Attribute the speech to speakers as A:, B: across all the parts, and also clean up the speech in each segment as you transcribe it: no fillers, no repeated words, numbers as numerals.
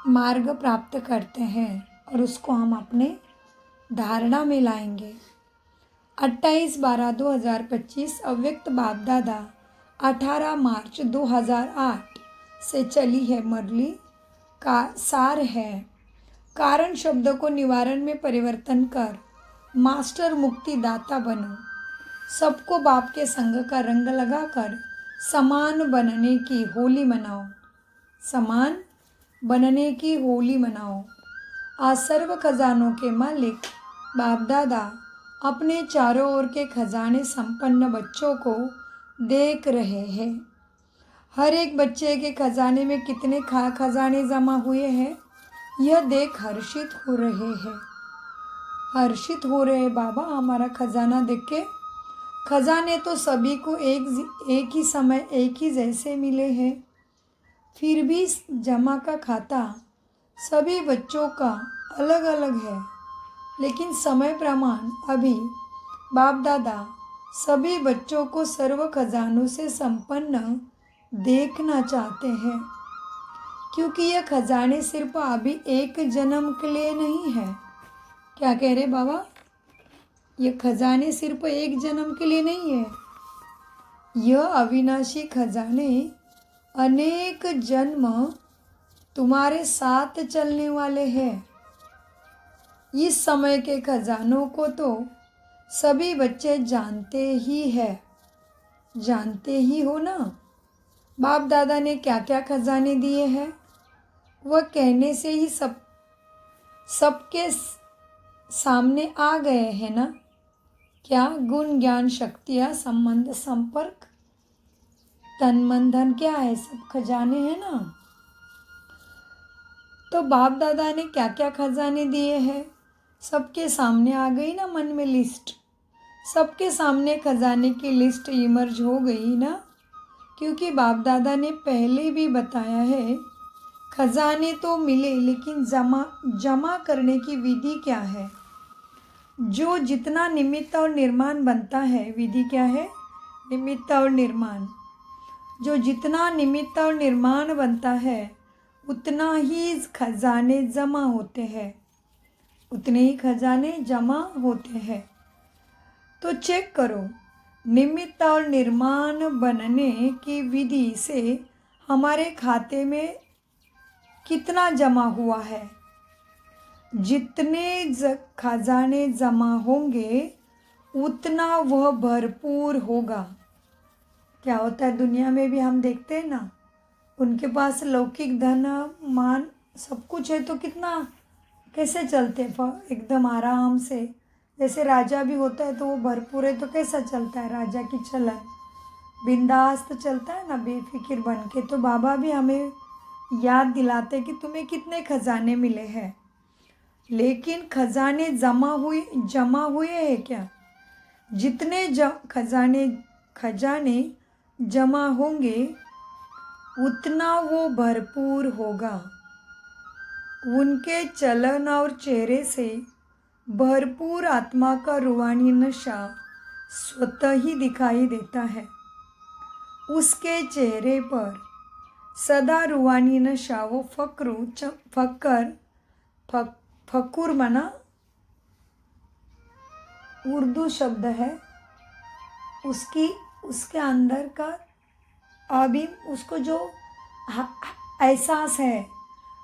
A: मार्ग प्राप्त करते हैं और उसको हम अपने धारणा में लाएंगे। 28/12/2025 अव्यक्त बाप दादा 18 मार्च 2008 से चली है मुरली का सार है। कारण शब्द को निवारण में परिवर्तन कर मास्टर मुक्ति दाता बनो। सबको बाप के संग का रंग लगाकर समान बनने की होली मनाओ। समान बनने की होली मनाओ। आज सर्व खजानों के मालिक बाप दादा अपने चारों ओर के खजाने संपन्न बच्चों को देख रहे हैं। हर एक बच्चे के खजाने में कितने खजाने जमा हुए हैं यह देख हर्षित हो रहे हैं। हर्षित हो रहे बाबा हमारा खजाना देख के। खजाने तो सभी को एक ही समय एक ही जैसे मिले हैं, फिर भी जमा का खाता सभी बच्चों का अलग अलग है। लेकिन समय प्रमाण अभी बाप दादा सभी बच्चों को सर्व खजानों से संपन्न देखना चाहते हैं, क्योंकि यह खजाने सिर्फ अभी एक जन्म के लिए नहीं है। क्या कह रहे बाबा? ये खजाने सिर्फ एक जन्म के लिए नहीं है। यह अविनाशी खजाने अनेक जन्म तुम्हारे साथ चलने वाले हैं। इस समय के खजानों को तो सभी बच्चे जानते ही है, जानते ही हो ना। बाप दादा ने क्या क्या खजाने दिए हैं वह कहने से ही सबके सामने आ गए हैं ना। क्या गुण ज्ञान शक्तियाँ संबंध संपर्क तन मन धन क्या है, सब खजाने हैं ना। तो बाप दादा ने क्या क्या खजाने दिए हैं सबके सामने आ गई ना। मन में लिस्ट, सबके सामने खजाने की लिस्ट इमर्ज हो गई ना। क्योंकि बाप दादा ने पहले भी बताया है खजाने तो मिले, लेकिन जमा करने की विधि क्या है। जो जितना निमित्त और निर्माण बनता है, विधि क्या है? निमित्त और निर्माण। जो जितना निमित्त और निर्माण बनता है उतना ही खजाने जमा होते हैं, उतने ही खजाने जमा होते हैं। तो चेक करो निमित्त और निर्माण बनने की विधि से हमारे खाते में कितना जमा हुआ है। जितने खजाने जमा होंगे उतना वह भरपूर होगा। क्या होता है दुनिया में भी हम देखते हैं ना, उनके पास लौकिक धन मान सब कुछ है तो कितना कैसे चलते एकदम आराम से। जैसे राजा भी होता है तो वो भरपूर है तो कैसा चलता है राजा की चलन, बिंदास्त चलता है ना बेफिक्र बन के। तो बाबा भी हमें याद दिलाते कि तुम्हें कितने खजाने मिले हैं, लेकिन खजाने जमा हुए हैं क्या? जितने खजाने जमा होंगे उतना वो भरपूर होगा। उनके चलन और चेहरे से भरपूर आत्मा का रूहानी नशा स्वतः ही दिखाई देता है। उसके चेहरे पर सदा रूहानी नशा, वो फकुर माना उर्दू शब्द है, उसके अंदर का अभी उसको जो एहसास है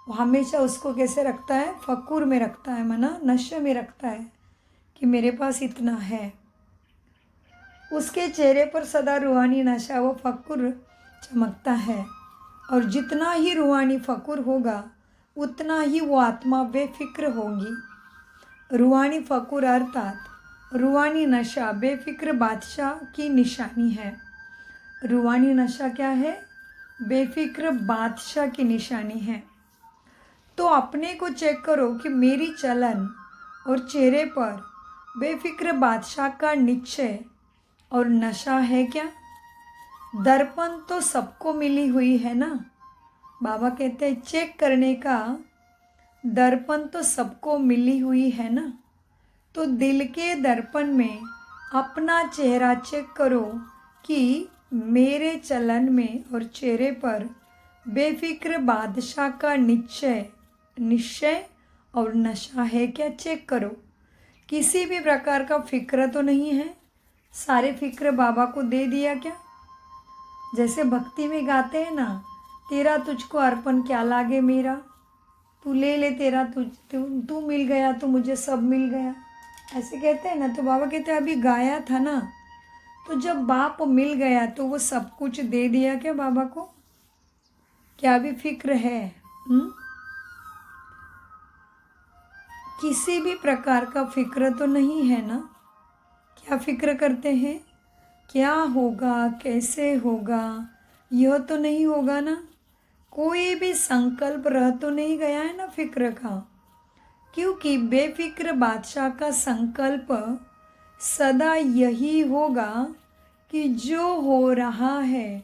A: वो हमेशा उसको कैसे रखता है? फकुर में रखता है, माना नशे में रखता है कि मेरे पास इतना है। उसके चेहरे पर सदा रूहानी नशा, वो फकुर चमकता है। और जितना ही रूहानी फकुर होगा उतना ही वो आत्मा बेफिक्र होगी। रूहानी फकुर अर्थात रूहानी नशा बेफिक्र बादशाह की निशानी है। रूहानी नशा क्या है? बेफिक्र बादशाह की निशानी है। तो अपने को चेक करो कि मेरी चलन और चेहरे पर बेफिक्र बादशाह का निश्चय और नशा है क्या? दर्पण तो सबको मिली हुई है ना। बाबा कहते हैं चेक करने का दर्पण तो सबको मिली हुई है ना। तो दिल के दर्पण में अपना चेहरा चेक करो कि मेरे चलन में और चेहरे पर बेफिक्र बादशाह का निश्चय निश्चय और नशा है क्या चेक करो। किसी भी प्रकार का फिक्र तो नहीं है, सारे फिक्र बाबा को दे दिया क्या। जैसे भक्ति में गाते हैं ना, तेरा तुझको अर्पण क्या लागे मेरा, तू ले ले तेरा तू मिल गया तो मुझे सब मिल गया, ऐसे कहते हैं ना। तो बाबा कहते हैं अभी गाया था ना, तो जब बाप मिल गया तो वो सब कुछ दे दिया क्या बाबा को। क्या भी फिक्र है? किसी भी प्रकार का फिक्र तो नहीं है ना। क्या फिक्र करते हैं, क्या होगा कैसे होगा, यह तो नहीं होगा ना। कोई भी संकल्प रह तो नहीं गया है ना फिक्र का, क्योंकि बेफिक्र बादशाह का संकल्प सदा यही होगा कि जो हो रहा है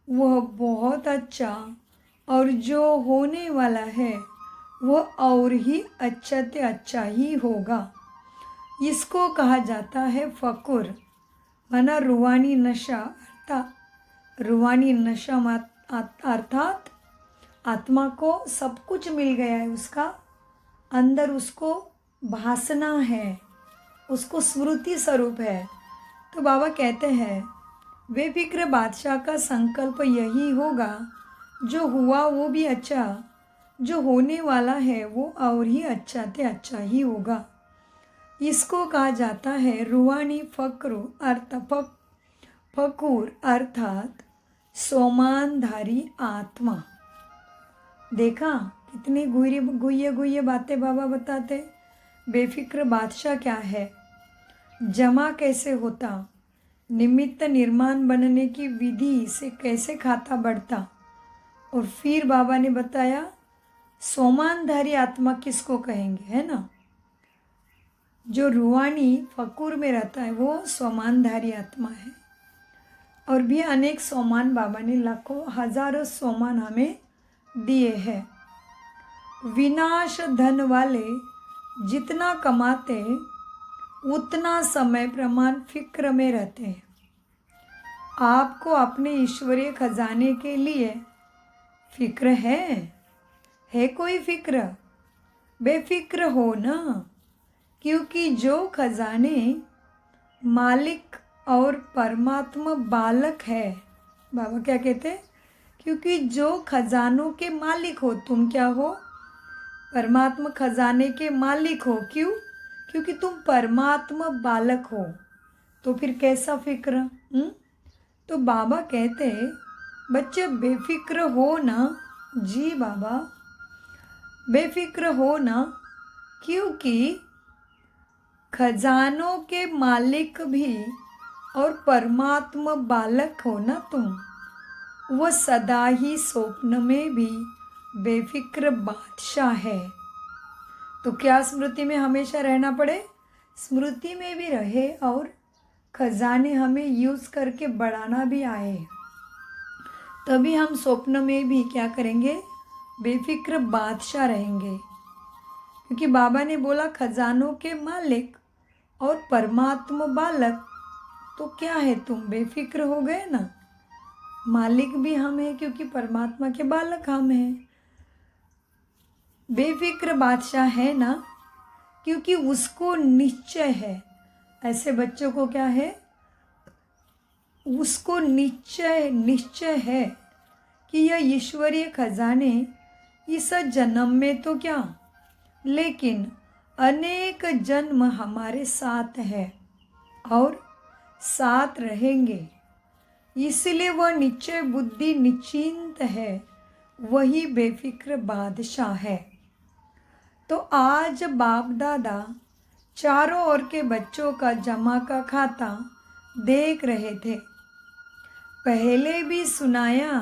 A: वह बहुत अच्छा, और जो होने वाला है वह और ही अच्छा से अच्छा ही होगा। इसको कहा जाता है फकुर, माना रूहानी नशा, अर्थात रूहानी नशा अर्थात आत्मा को सब कुछ मिल गया है, उसका अंदर उसको भासना है, उसको स्मृति स्वरूप है। तो बाबा कहते हैं बेफिक्र बादशाह का संकल्प यही होगा, जो हुआ वो भी अच्छा, जो होने वाला है वो और ही अच्छा से अच्छा ही होगा। इसको कहा जाता है रूहानी फक्र फकूर अर्थात सोमानधारी आत्मा। देखा कितनी गुह्य बातें बाबा बताते। बेफिक्र बादशाह क्या है, जमा कैसे होता, निमित्त निर्माण बनने की विधि से कैसे खाता बढ़ता, और फिर बाबा ने बताया सोमानधारी आत्मा किसको कहेंगे, है ना। जो रूहानी फकूर में रहता है वो सोमानधारी आत्मा है। और भी अनेक सोमान बाबा ने लाखों हजारों सोमान हमें दिए हैं। विनाश धन वाले जितना कमाते उतना समय प्रमाण फिक्र में रहते हैं। आपको अपने ईश्वरीय खजाने के लिए फिक्र है कोई फिक्र? बेफिक्र हो ना, क्योंकि जो खजाने मालिक और परमात्मा बालक है। बाबा क्या कहते हैं, क्योंकि जो खजानों के मालिक हो, तुम क्या हो, परमात्मा खजाने के मालिक हो। क्यों? क्योंकि तुम परमात्मा बालक हो, तो फिर कैसा फिक्र। तो बाबा कहते बच्चे बेफिक्र हो ना। जी बाबा बेफिक्र हो ना, क्योंकि खजानों के मालिक भी और परमात्मा बालक हो ना तुम, वो सदा ही स्वप्न में भी बेफिक्र बादशाह है। तो क्या स्मृति में हमेशा रहना पड़े? स्मृति में भी रहे और खजाने हमें यूज़ करके बढ़ाना भी आए, तभी हम स्वप्न में भी क्या करेंगे, बेफिक्र बादशाह रहेंगे। क्योंकि बाबा ने बोला खजानों के मालिक और परमात्मा बालक, तो क्या है, तुम बेफिक्र हो गए ना। मालिक भी हम हैं क्योंकि परमात्मा के बालक हम हैं। बेफिक्र बादशाह है ना, क्योंकि उसको निश्चय है। ऐसे बच्चों को क्या है, उसको निश्चय है कि यह ईश्वरीय खजाने इस जन्म में तो क्या, लेकिन अनेक जन्म हमारे साथ है और साथ रहेंगे। इसलिए वह निश्चय बुद्धि निश्चिंत है, वही बेफिक्र बादशाह है। तो आज बाप दादा चारों ओर के बच्चों का जमा का खाता देख रहे थे। पहले भी सुनाया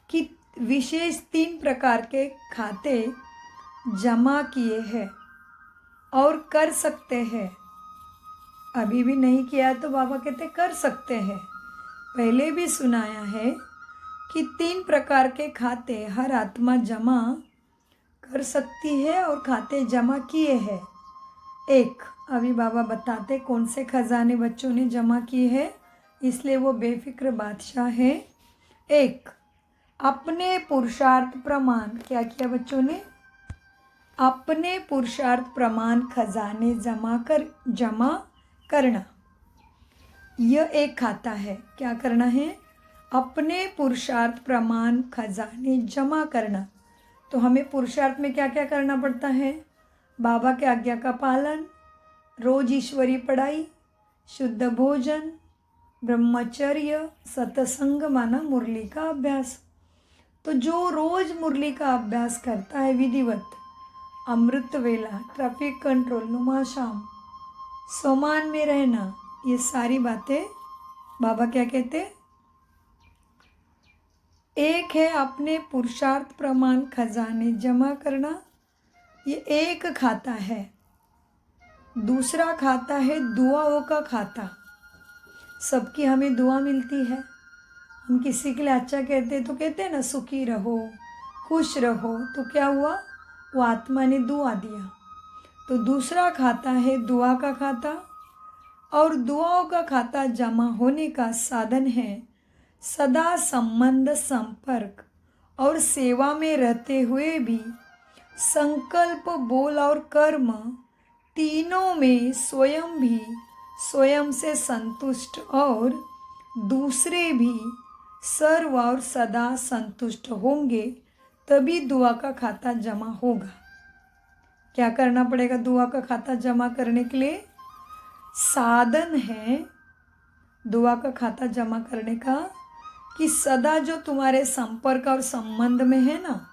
A: कि विशेष 3 प्रकार के खाते जमा किए हैं और कर सकते हैं। अभी भी नहीं किया तो बाबा कहते कर सकते हैं। पहले भी सुनाया है कि 3 प्रकार के खाते हर आत्मा जमा कर सकती है और खाते जमा किए हैं। एक, अभी बाबा बताते कौन से खजाने बच्चों ने जमा किए हैं, इसलिए वो बेफिक्र बादशाह है। एक, अपने पुरुषार्थ प्रमाण क्या किया बच्चों ने, अपने पुरुषार्थ प्रमाण खजाने जमा करना, यह एक खाता है। क्या करना है? अपने पुरुषार्थ प्रमाण खजाने जमा करना। तो हमें पुरुषार्थ में क्या क्या करना पड़ता है? बाबा के आज्ञा का पालन, रोज ईश्वरी पढ़ाई, शुद्ध भोजन, ब्रह्मचर्य, सत्संग माना मुरली का अभ्यास। तो जो रोज मुरली का अभ्यास करता है विधिवत, अमृत वेला, ट्रैफिक कंट्रोल, नुमा शाम, सोमान में रहना, ये सारी बातें बाबा क्या कहते? एक है अपने पुरुषार्थ प्रमाण खजाने जमा करना, ये एक खाता है। दूसरा खाता है दुआओं का खाता। सबकी हमें दुआ मिलती है। हम किसी के लिए अच्छा कहते हैं तो कहते हैं ना, सुखी रहो, खुश रहो, तो क्या हुआ? वो आत्मा ने दुआ दिया। तो दूसरा खाता है दुआ का खाता, और दुआओं का खाता जमा होने का साधन है सदा संबंध, संपर्क और सेवा में रहते हुए भी संकल्प, बोल और कर्म तीनों में स्वयं भी स्वयं से संतुष्ट और दूसरे भी सर्व और सदा संतुष्ट होंगे, तभी दुआ का खाता जमा होगा। क्या करना पड़ेगा दुआ का खाता जमा करने के लिए? साधन है दुआ का खाता जमा करने का कि सदा जो तुम्हारे संपर्क और संबंध में है ना,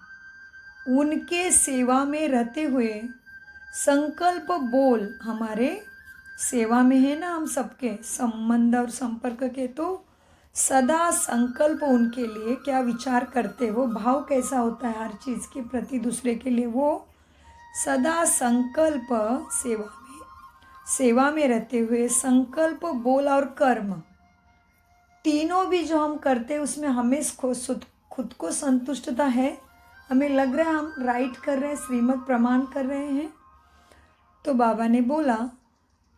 A: उनके सेवा में रहते हुए संकल्प, बोल हमारे सेवा में है ना, हम सबके संबंध और संपर्क के, तो सदा संकल्प उनके लिए क्या विचार करते हो, भाव कैसा होता है हर चीज़ के प्रति दूसरे के लिए, वो सदा संकल्प सेवा में रहते हुए संकल्प, बोल और कर्म तीनों भी जो हम करते हैं उसमें हमें खुद को संतुष्टता है, हमें लग रहा है हम राइट कर रहे हैं, श्रीमत प्रमाण कर रहे हैं। तो बाबा ने बोला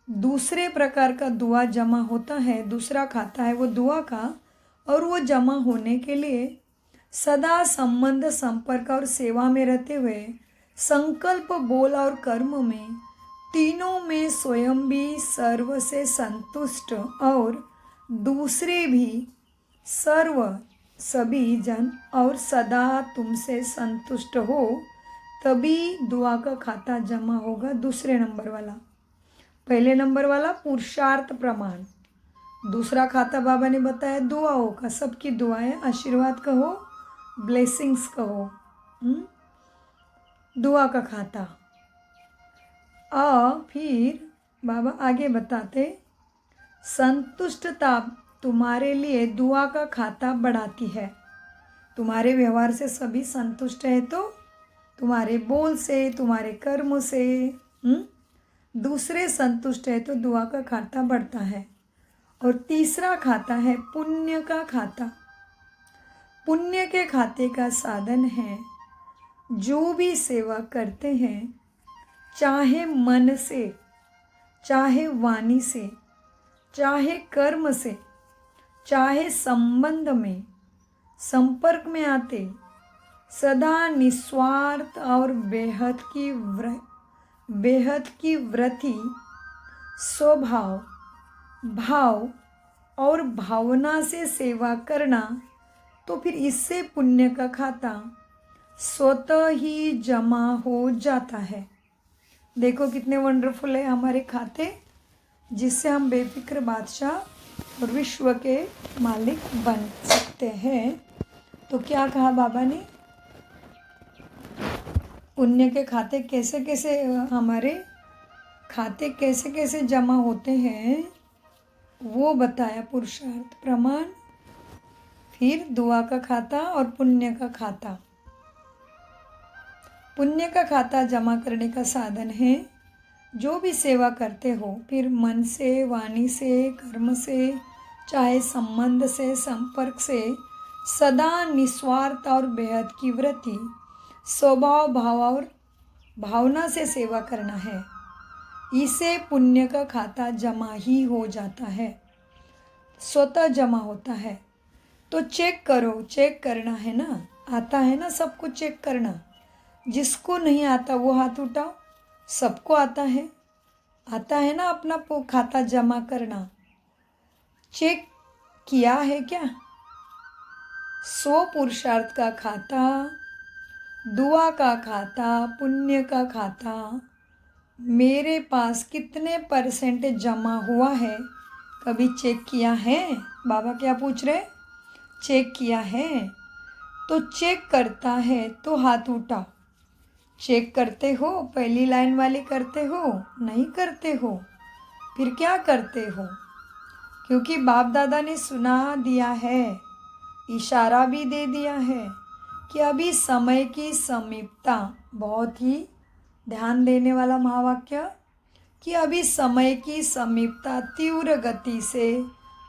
A: दूसरे प्रकार का दुआ जमा होता है, दूसरा खाता है वो दुआ का, और वो जमा होने के लिए सदा संबंध, संपर्क और सेवा में रहते हुए संकल्प, बोल और कर्म में तीनों में स्वयं भी सर्व से संतुष्ट और दूसरे भी सभी जन और सदा तुमसे संतुष्ट हो, तभी दुआ का खाता जमा होगा। दूसरे नंबर वाला, पहले नंबर वाला पुरुषार्थ प्रमाण, दूसरा खाता बाबा ने बताया दुआओं का, सबकी दुआएं, आशीर्वाद कहो, ब्लेसिंग्स कहो, दुआ का खाता। फिर बाबा आगे बताते, संतुष्टता तुम्हारे लिए दुआ का खाता बढ़ाती है। तुम्हारे व्यवहार से सभी संतुष्ट है तो तुम्हारे बोल से, तुम्हारे कर्म से दूसरे संतुष्ट है तो दुआ का खाता बढ़ता है। और तीसरा खाता है पुण्य का खाता। पुण्य के खाते का साधन है जो भी सेवा करते हैं, चाहे मन से, चाहे वाणी से, चाहे कर्म से, चाहे संबंध में, संपर्क में आते, सदा निस्वार्थ और बेहद की वृत्ति, स्वभाव, भाव और भावना से सेवा करना, तो फिर इससे पुण्य का खाता स्वतः ही जमा हो जाता है। देखो कितने वंडरफुल है हमारे खाते, जिससे हम बेफिक्र बादशाह और विश्व के मालिक बन सकते हैं। तो क्या कहा बाबा ने, पुण्य के खाते कैसे कैसे, हमारे खाते कैसे कैसे जमा होते हैं वो बताया। पुरुषार्थ प्रमाण, फिर दुआ का खाता और पुण्य का खाता। पुण्य का खाता जमा करने का साधन है जो भी सेवा करते हो, फिर मन से, वाणी से, कर्म से, चाहे संबंध से, संपर्क से, सदा निस्वार्थ और बेहद की वृत्ति, स्वभाव, भाव और भावना से सेवा करना है। इसे पुण्य का खाता जमा ही हो जाता है, स्वतः जमा होता है। तो चेक करो, चेक करना है ना, आता है ना सब कुछ चेक करना। जिसको नहीं आता वो हाथ उठाओ। सबको आता है ना अपना खाता जमा करना। चेक किया है क्या? 100 पुरुषार्थ का खाता, दुआ का खाता, पुण्य का खाता, मेरे पास कितने परसेंट जमा हुआ है, कभी चेक किया है? बाबा क्या पूछ रहे? चेक किया है? तो चेक करता है तो हाथ उठाओ। चेक करते हो? पहली लाइन वाली करते हो? नहीं करते हो? फिर क्या करते हो? क्योंकि बाप दादा ने सुना दिया है, इशारा भी दे दिया है कि अभी समय की समीपता, बहुत ही ध्यान देने वाला महावाक्य, कि अभी समय की समीपता तीव्र गति से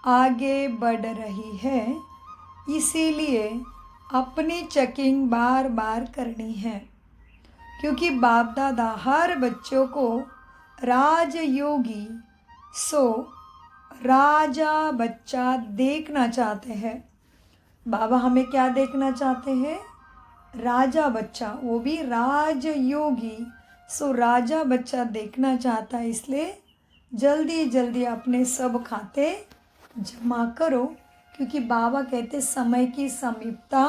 A: आगे बढ़ रही है, इसीलिए अपनी चेकिंग बार बार करनी है। क्योंकि बाप दादा हर बच्चों को राजयोगी सो राजा बच्चा देखना चाहते हैं। बाबा हमें क्या देखना चाहते हैं? राजा बच्चा, वो भी राजयोगी सो राजा बच्चा देखना चाहता है। इसलिए जल्दी जल्दी अपने सब खाते जमा करो, क्योंकि बाबा कहते समय की समीपता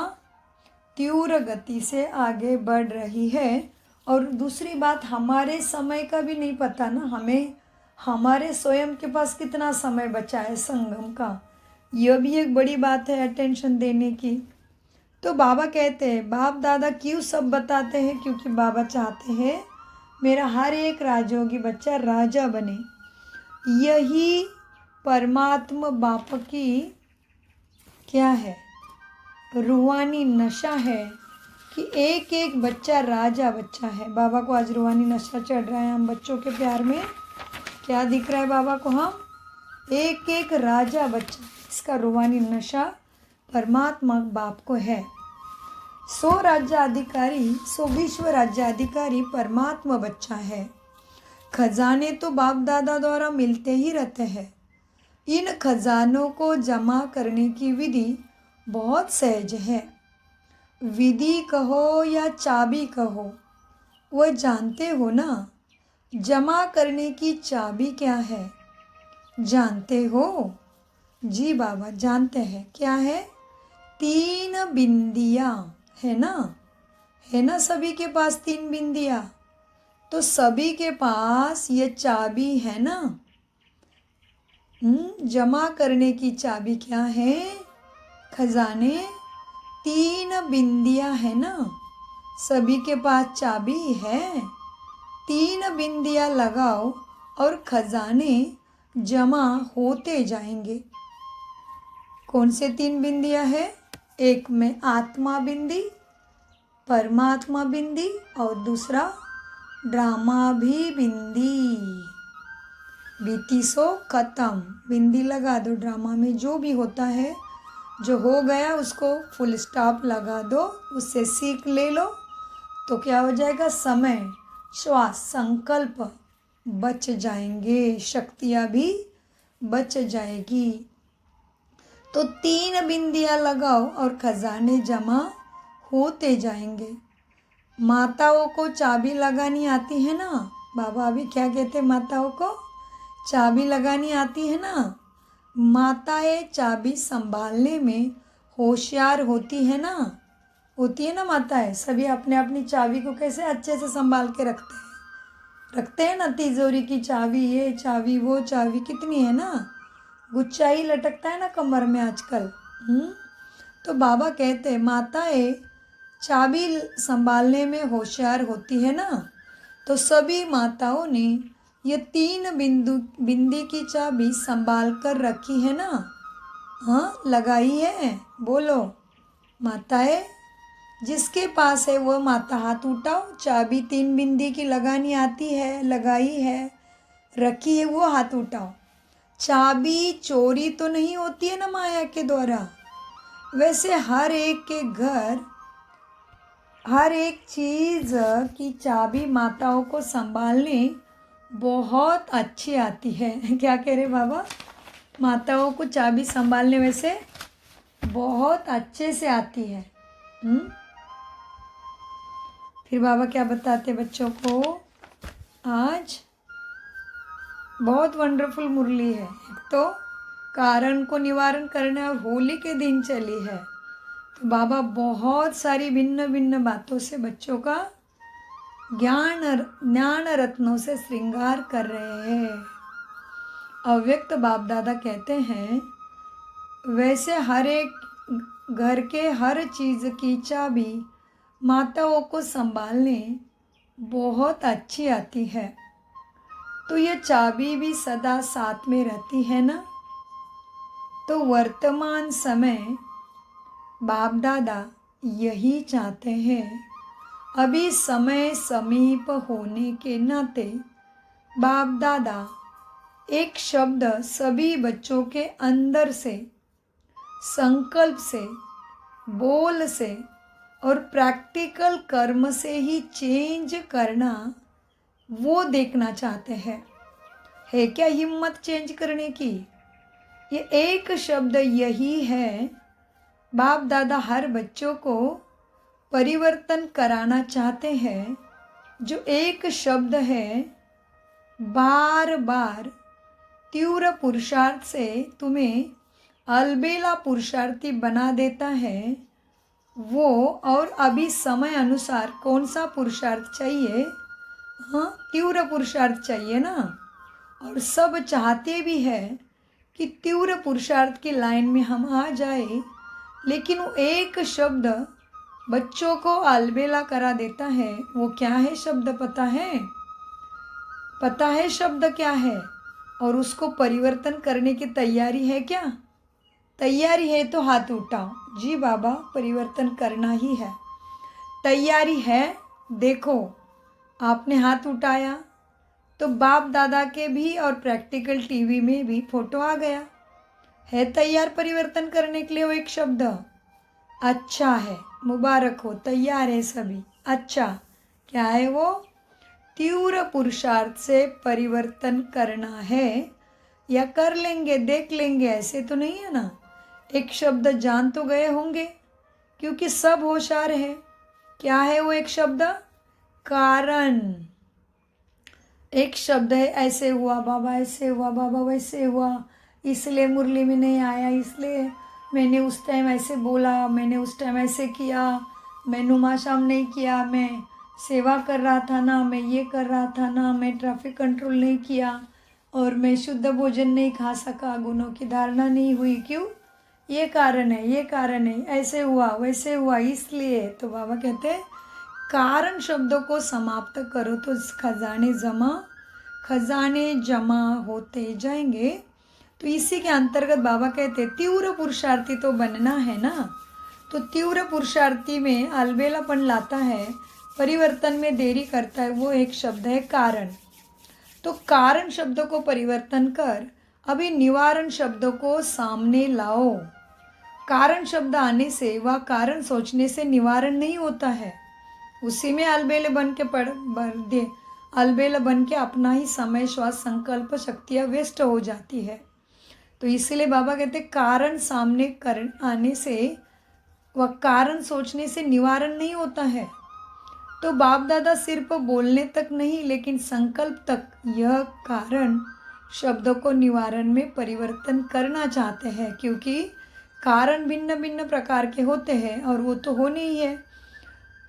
A: तीव्र गति से आगे बढ़ रही है। और दूसरी बात, हमारे समय का भी नहीं पता ना, हमें हमारे स्वयं के पास कितना समय बचा है संगम का, यह भी एक बड़ी बात है अटेंशन देने की। तो बाबा कहते हैं, बाप दादा क्यों सब बताते हैं? क्योंकि बाबा चाहते हैं मेरा हर एक राजयोगी बच्चा राजा बने। यही परमात्मा बाप की क्या है? रूहानी नशा है कि एक एक बच्चा राजा बच्चा है। बाबा को आज रूहानी नशा चढ़ रहा है। हम बच्चों के प्यार में क्या दिख रहा है बाबा को? हम एक एक राजा बच्चा, इसका रूहानी नशा परमात्मा बाप को है। 100 राज्याधिकारी, 100 विश्व राज्याधिकारी परमात्मा बच्चा है। खजाने तो बाप दादा द्वारा मिलते ही रहते हैं। इन खजानों को जमा करने की विधि बहुत सहज है। विधि कहो या चाबी कहो, वह जानते हो ना? जमा करने की चाबी क्या है, जानते हो? जी बाबा जानते हैं। क्या है? 3 बिंदियाँ है ना? है ना सभी के पास 3 बिंदियाँ? तो सभी के पास ये चाबी है ना? जमा करने की चाबी क्या है? खजाने 3 बिंदियाँ है ना? सभी के पास चाबी है। 3 बिंदियाँ लगाओ और खजाने जमा होते जाएंगे। कौन से 3 बिंदियाँ है? एक में आत्मा बिंदी, परमात्मा बिंदी, और दूसरा ड्रामा भी बिंदी। बीती सो खत्म, बिंदी लगा दो। ड्रामा में जो भी होता है, जो हो गया उसको फुल स्टॉप लगा दो, उससे सीख ले लो, तो क्या हो जाएगा? समय, श्वास, संकल्प बच जाएंगे, शक्तियाँ भी बच जाएगी। तो 3 बिंदियाँ लगाओ और खजाने जमा होते जाएंगे। माताओं को चाबी लगानी आती है ना? बाबा अभी क्या कहते? माताओं को चाबी लगानी आती है ना? माताएं चाबी संभालने में होशियार होती है ना? होती है ना माताएं? सभी अपने अपनी चाबी को कैसे अच्छे से संभाल के रखते हैं ना। तिजोरी की चाबी, ये चाबी, वो चाबी, कितनी है ना, गुच्छा ही लटकता है ना कमर में आजकल। तो बाबा कहते हैं माताएं चाबी संभालने में होशियार होती है ना। तो सभी माताओं ने ये 3 बिंदी की चाबी संभाल कर रखी है ना? हाँ, लगाई है। बोलो माताएं, जिसके पास है वो माता हाथ उठाओ। चाबी 3 बिंदी की लगानी आती है, लगाई है, रखी है, वो हाथ उठाओ। चाबी चोरी तो नहीं होती है ना माया के द्वारा। वैसे हर एक के घर हर एक चीज़ की चाबी माताओं को संभालने बहुत अच्छी आती है। क्या कह रहे बाबा? माताओं को चाबी संभालने वैसे बहुत अच्छे से आती है। फिर बाबा क्या बताते बच्चों को, आज बहुत वंडरफुल मुरली है। एक तो कारण को निवारण करना और होली के दिन चली है, तो बाबा बहुत सारी भिन्न भिन्न बातों से बच्चों का ज्ञान रत्नों से श्रृंगार कर रहे हैं। अव्यक्त बाप दादा कहते हैं, वैसे हर एक घर के हर चीज़ की चाबी माताओं को संभालने बहुत अच्छी आती है, तो ये चाबी भी सदा साथ में रहती है ना। तो वर्तमान समय बाप दादा यही चाहते हैं। अभी समय समीप होने के नाते बाप दादा एक शब्द सभी बच्चों के अंदर से, संकल्प से, बोल से और प्रैक्टिकल कर्म से ही चेंज करना, वो देखना चाहते हैं। है क्या हिम्मत चेंज करने की? ये एक शब्द यही है। बाप दादा हर बच्चों को परिवर्तन कराना चाहते हैं। जो एक शब्द है, बार बार तीव्र पुरुषार्थ से तुम्हें अलबेला पुरुषार्थी बना देता है, वो और अभी समय अनुसार कौन सा पुरुषार्थ चाहिए? हाँ, तीव्र पुरुषार्थ चाहिए ना। और सब चाहते भी हैं कि तीव्र पुरुषार्थ की लाइन में हम आ जाए, लेकिन वो एक शब्द बच्चों को अलबेला करा देता है। वो क्या है शब्द पता है? पता है शब्द क्या है? और उसको परिवर्तन करने की तैयारी है क्या? तैयारी है तो हाथ उठाओ। जी बाबा, परिवर्तन करना ही है। तैयारी है? देखो, आपने हाथ उठाया तो बाप दादा के भी और प्रैक्टिकल टीवी में भी फोटो आ गया है। तैयार परिवर्तन करने के लिए वो एक शब्द? अच्छा है, मुबारक हो, तैयार है सभी। अच्छा, क्या है वो? तीव्र पुरुषार्थ से परिवर्तन करना है, या कर लेंगे देख लेंगे, ऐसे तो नहीं है ना। एक शब्द जान तो गए होंगे, क्योंकि सब होशियार है। क्या है वो एक शब्द? कारण। एक शब्द है, ऐसे हुआ बाबा, ऐसे हुआ बाबा, वैसे हुआ, इसलिए मुरली में नहीं आया, इसलिए मैंने उस टाइम ऐसे बोला, मैंने उस टाइम ऐसे किया, मैं नुमाशाम नहीं किया, मैं सेवा कर रहा था ना, मैं ये कर रहा था ना, मैं ट्रैफिक कंट्रोल नहीं किया, और मैं शुद्ध भोजन नहीं खा सका, गुणों की धारणा नहीं हुई। क्यों? ये कारण है, ये कारण है, ऐसे हुआ वैसे हुआ, इसलिए। तो बाबा कहते हैं, कारण शब्दों को समाप्त करो तो खजाने जमा होते जाएंगे। तो इसी के अंतर्गत बाबा कहते हैं, तीव्र पुरुषार्थी तो बनना है ना। तो तीव्र पुरुषार्थी में अलबेलापन लाता है, परिवर्तन में देरी करता है, वो एक शब्द है कारण। तो कारण शब्दों को परिवर्तन कर अभी निवारण शब्दों को सामने लाओ। कारण शब्द आने से वह कारण सोचने से निवारण नहीं होता है, उसी में अलबेले बन के अलबेला बन के अपना ही समय, श्वास, संकल्प शक्तियाँ वेस्ट हो जाती है। तो इसलिए बाबा कहते कारण सामने आने से वह कारण सोचने से निवारण नहीं होता है। तो बाप दादा सिर्फ बोलने तक नहीं, लेकिन संकल्प तक यह कारण शब्दों को निवारण में परिवर्तन करना चाहते हैं, क्योंकि कारण भिन्न भिन्न प्रकार के होते हैं और वो तो होने ही है।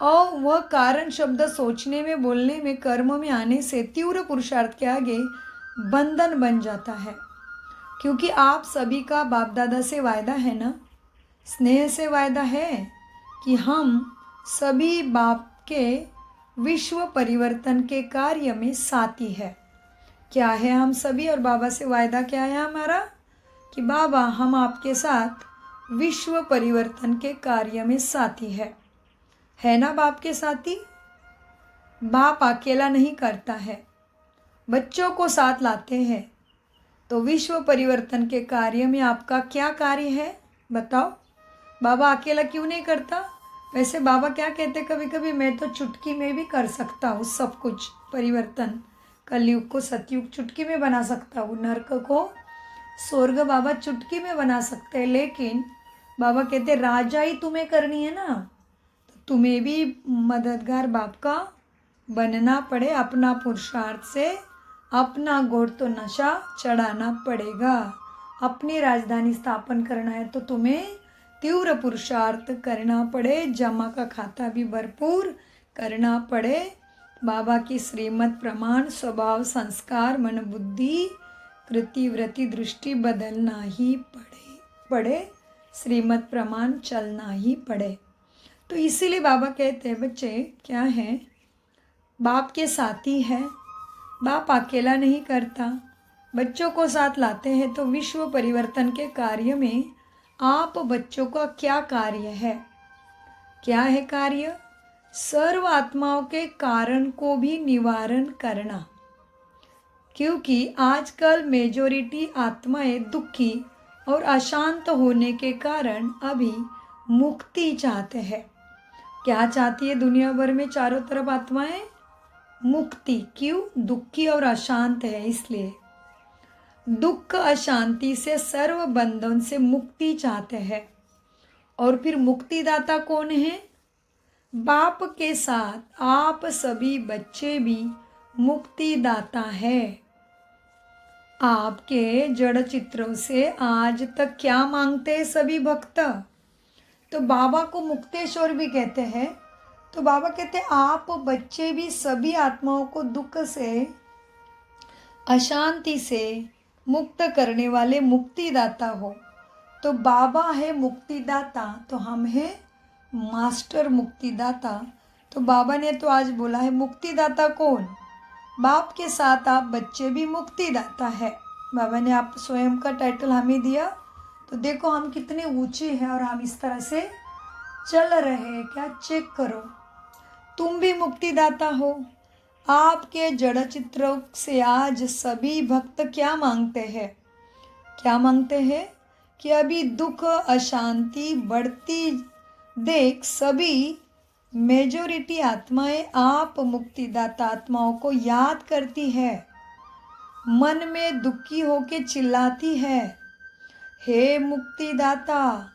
A: और वह कारण शब्द सोचने में, बोलने में, कर्म में आने से तीव्र पुरुषार्थ के आगे बंधन बन जाता है। क्योंकि आप सभी का बाप दादा से वायदा है ना, स्नेह से वायदा है कि हम सभी बाप के विश्व परिवर्तन के कार्य में साथी है। क्या है हम सभी? और बाबा से वायदा क्या है हमारा? कि बाबा, हम आपके साथ विश्व परिवर्तन के कार्य में साथी है ना बाप के साथी? बाप अकेला नहीं करता है, बच्चों को साथ लाते हैं। तो विश्व परिवर्तन के कार्य में आपका क्या कार्य है बताओ? बाबा अकेला क्यों नहीं करता? वैसे बाबा क्या कहते कभी कभी, मैं तो चुटकी में भी कर सकता हूँ सब कुछ परिवर्तन। कलयुग को सतयुग चुटकी में बना सकता हूँ, नरक को स्वर्ग बाबा चुटकी में बना सकते हैं। लेकिन बाबा कहते राजा ही तुम्हें करनी है ना, तो तुम्हें भी मददगार बाप का बनना पड़े। अपना पुरुषार्थ से अपना गोड़ तो नशा चढ़ाना पड़ेगा। अपनी राजधानी स्थापन करना है तो तुम्हें तीव्र पुरुषार्थ करना पड़े। जमा का खाता भी भरपूर करना पड़े। बाबा की श्रीमत प्रमाण स्वभाव संस्कार मन बुद्धि कृति वृत्ति दृष्टि बदलना ही पड़े। श्रीमत प्रमाण चलना ही पड़े। तो इसीलिए बाबा कहते हैं बच्चे क्या है, बाप के साथी है। बाप अकेला नहीं करता, बच्चों को साथ लाते हैं। तो विश्व परिवर्तन के कार्य में आप बच्चों का क्या कार्य है? क्या है कार्य? सर्व आत्माओं के कारण को भी निवारण करना। क्योंकि आजकल मेजॉरिटी आत्माएं दुखी और अशांत होने के कारण अभी मुक्ति चाहते हैं। क्या चाहती है दुनिया भर में चारों तरफ आत्माएं? मुक्ति। क्यों? दुखी और अशांत है इसलिए। दुख अशांति से सर्व बंधन से मुक्ति चाहते हैं। और फिर मुक्तिदाता कौन है? बाप के साथ आप सभी बच्चे भी मुक्तिदाता है। आपके जड़ चित्रों से आज तक क्या मांगते हैं सभी भक्त? तो बाबा को मुक्तेश्वर भी कहते हैं। तो बाबा कहते हैं आप बच्चे भी सभी आत्माओं को दुख से अशांति से मुक्त करने वाले मुक्तिदाता हो। तो बाबा है मुक्तिदाता, तो हम हैं मास्टर मुक्तिदाता। तो बाबा ने तो आज बोला है मुक्तिदाता कौन? बाप के साथ आप बच्चे भी मुक्तिदाता है। बाबा ने आप स्वयं का टाइटल हमें दिया। तो देखो हम कितने ऊंचे हैं और हम इस तरह से चल रहे हैं क्या? चेक करो। तुम भी मुक्तिदाता हो। आपके जड़ चित्रों से आज सभी भक्त क्या मांगते हैं? क्या मांगते हैं? कि अभी दुख अशांति बढ़ती देख सभी मेजॉरिटी आत्माएं आप मुक्तिदाता आत्माओं को याद करती है। मन में दुखी होके चिल्लाती है, हे मुक्तिदाता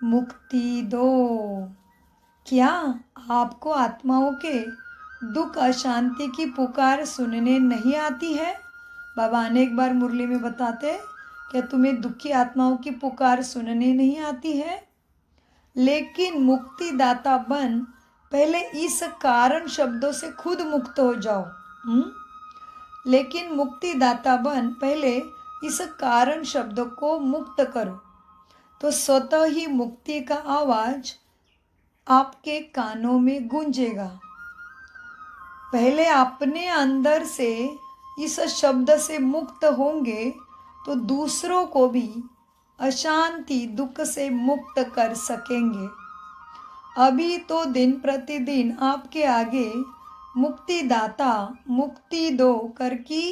A: मुक्ति दो। क्या आपको आत्माओं के दुख अशांति की पुकार सुनने नहीं आती है? बाबा अनेक बार मुरली में बताते, क्या तुम्हें दुखी आत्माओं की पुकार सुनने नहीं आती है? लेकिन मुक्तिदाता बन पहले इस कारण शब्दों से खुद मुक्त हो जाओ। लेकिन मुक्तिदाता बन पहले इस कारण शब्दों को मुक्त करो, तो स्वतः ही मुक्ति का आवाज आपके कानों में गूंजेगा। पहले अपने अंदर से इस शब्द से मुक्त होंगे तो दूसरों को भी अशांति दुख से मुक्त कर सकेंगे। अभी तो दिन प्रतिदिन आपके आगे मुक्तिदाता मुक्ति दो कर की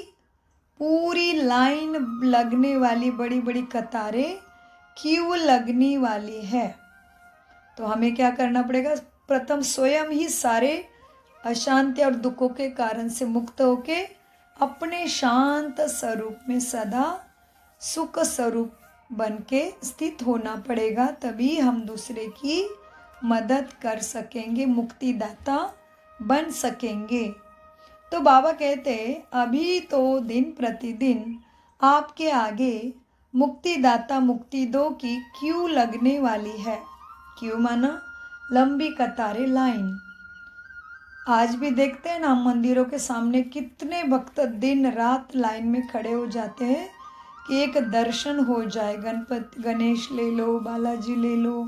A: पूरी लाइन लगने वाली बड़ी बड़ी कतारें क्यों लगने वाली है। तो हमें क्या करना पड़ेगा? प्रथम स्वयं ही सारे अशांति और दुखों के कारण से मुक्त होके अपने शांत स्वरूप में सदा सुख स्वरूप बन के स्थित होना पड़ेगा। तभी हम दूसरे की मदद कर सकेंगे, मुक्तिदाता बन सकेंगे। तो बाबा कहते अभी तो दिन प्रतिदिन आपके आगे मुक्तिदाता मुक्ति दो की क्यू लगने वाली है। क्यों माना? लंबी कतारें, लाइन। आज भी देखते हैं ना मंदिरों के सामने कितने भक्त दिन रात लाइन में खड़े हो जाते हैं कि एक दर्शन हो जाए। गणपति गणेश ले लो, बालाजी ले लो,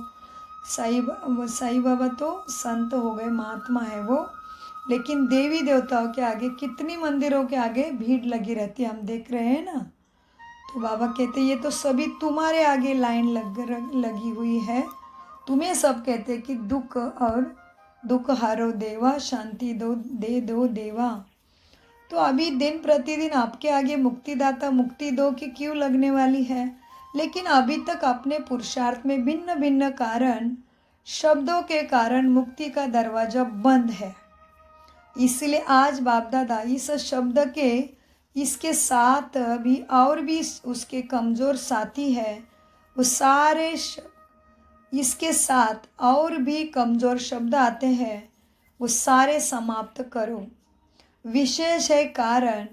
A: साईं बाबा तो संत हो गए, महात्मा है वो। लेकिन देवी देवताओं के आगे कितनी मंदिरों के आगे भीड़ लगी रहती है, हम देख रहे हैं ना। तो बाबा कहते ये तो सभी तुम्हारे आगे लाइन लगी हुई है। तुम्हें सब कहते कि दुख और दुख हारो देवा, शांति दे दो देवा। तो अभी दिन प्रतिदिन आपके आगे मुक्तिदाता मुक्ति दो की क्यों लगने वाली है। लेकिन अभी तक अपने पुरुषार्थ में भिन्न भिन्न कारण शब्दों के कारण मुक्ति का दरवाजा बंद है। इसलिए आज बाप दादा इस शब्द के इसके साथ भी और भी उसके कमज़ोर साथी है, वो सारे इसके साथ और भी कमज़ोर शब्द आते हैं वो सारे समाप्त करो। विशेष है कारण,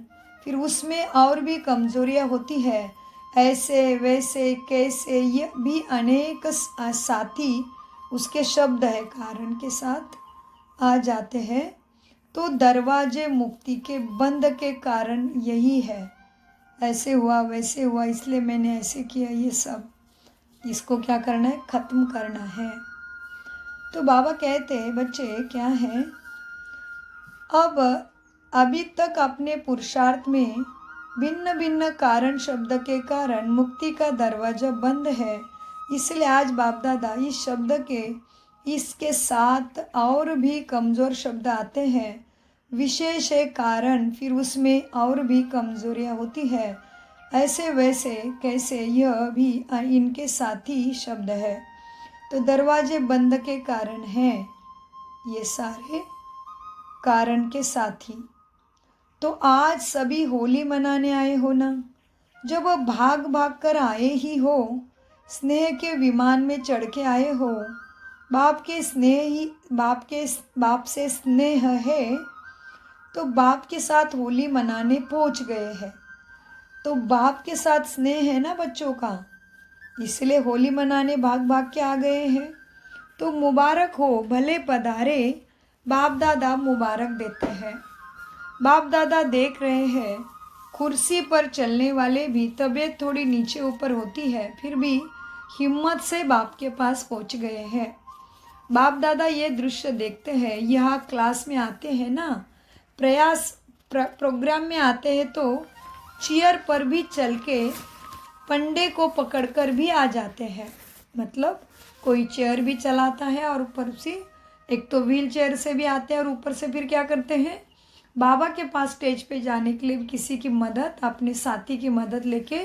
A: फिर उसमें और भी कमज़ोरियाँ होती है, ऐसे वैसे कैसे, ये भी अनेक साथी उसके शब्द है कारण के साथ आ जाते हैं। तो दरवाजे मुक्ति के बंद के कारण यही है, ऐसे हुआ वैसे हुआ इसलिए मैंने ऐसे किया, ये सब इसको क्या करना है, ख़त्म करना है। तो बाबा कहते हैं बच्चे क्या है, अब अभी तक अपने पुरुषार्थ में भिन्न भिन्न कारण शब्द के कारण मुक्ति का दरवाजा बंद है, इसलिए आज बाप दादा इस शब्द के इसके साथ और भी कमज़ोर शब्द आते हैं। विशेष है कारण, फिर उसमें और भी कमज़ोरियाँ होती है, ऐसे वैसे कैसे, यह भी इनके साथी शब्द है। तो दरवाजे बंद के कारण हैं ये सारे कारण के साथी। तो आज सभी होली मनाने आए हो ना, जब भाग भाग कर आए ही हो, स्नेह के विमान में चढ़ के आए हो, बाप के स्नेह ही बाप से स्नेह है, तो बाप के साथ होली मनाने पहुंच गए हैं। तो बाप के साथ स्नेह है ना बच्चों का, इसलिए होली मनाने भाग भाग के आ गए हैं। तो मुबारक हो, भले पधारे, बाप दादा मुबारक देते हैं। बाप दादा देख रहे हैं कुर्सी पर चलने वाले भी तबीयत थोड़ी नीचे ऊपर होती है, फिर भी हिम्मत से बाप के पास पहुंच गए हैं। बाप दादा ये दृश्य देखते हैं, यहाँ क्लास में आते हैं ना, प्रोग्राम में आते हैं तो चेयर पर भी चल के पंडे को पकड़कर भी आ जाते हैं। मतलब कोई चेयर भी चलाता है और ऊपर से एक तो व्हील चेयर से भी आते हैं और ऊपर से फिर क्या करते हैं, बाबा के पास स्टेज पे जाने के लिए किसी की मदद, अपने साथी की मदद लेके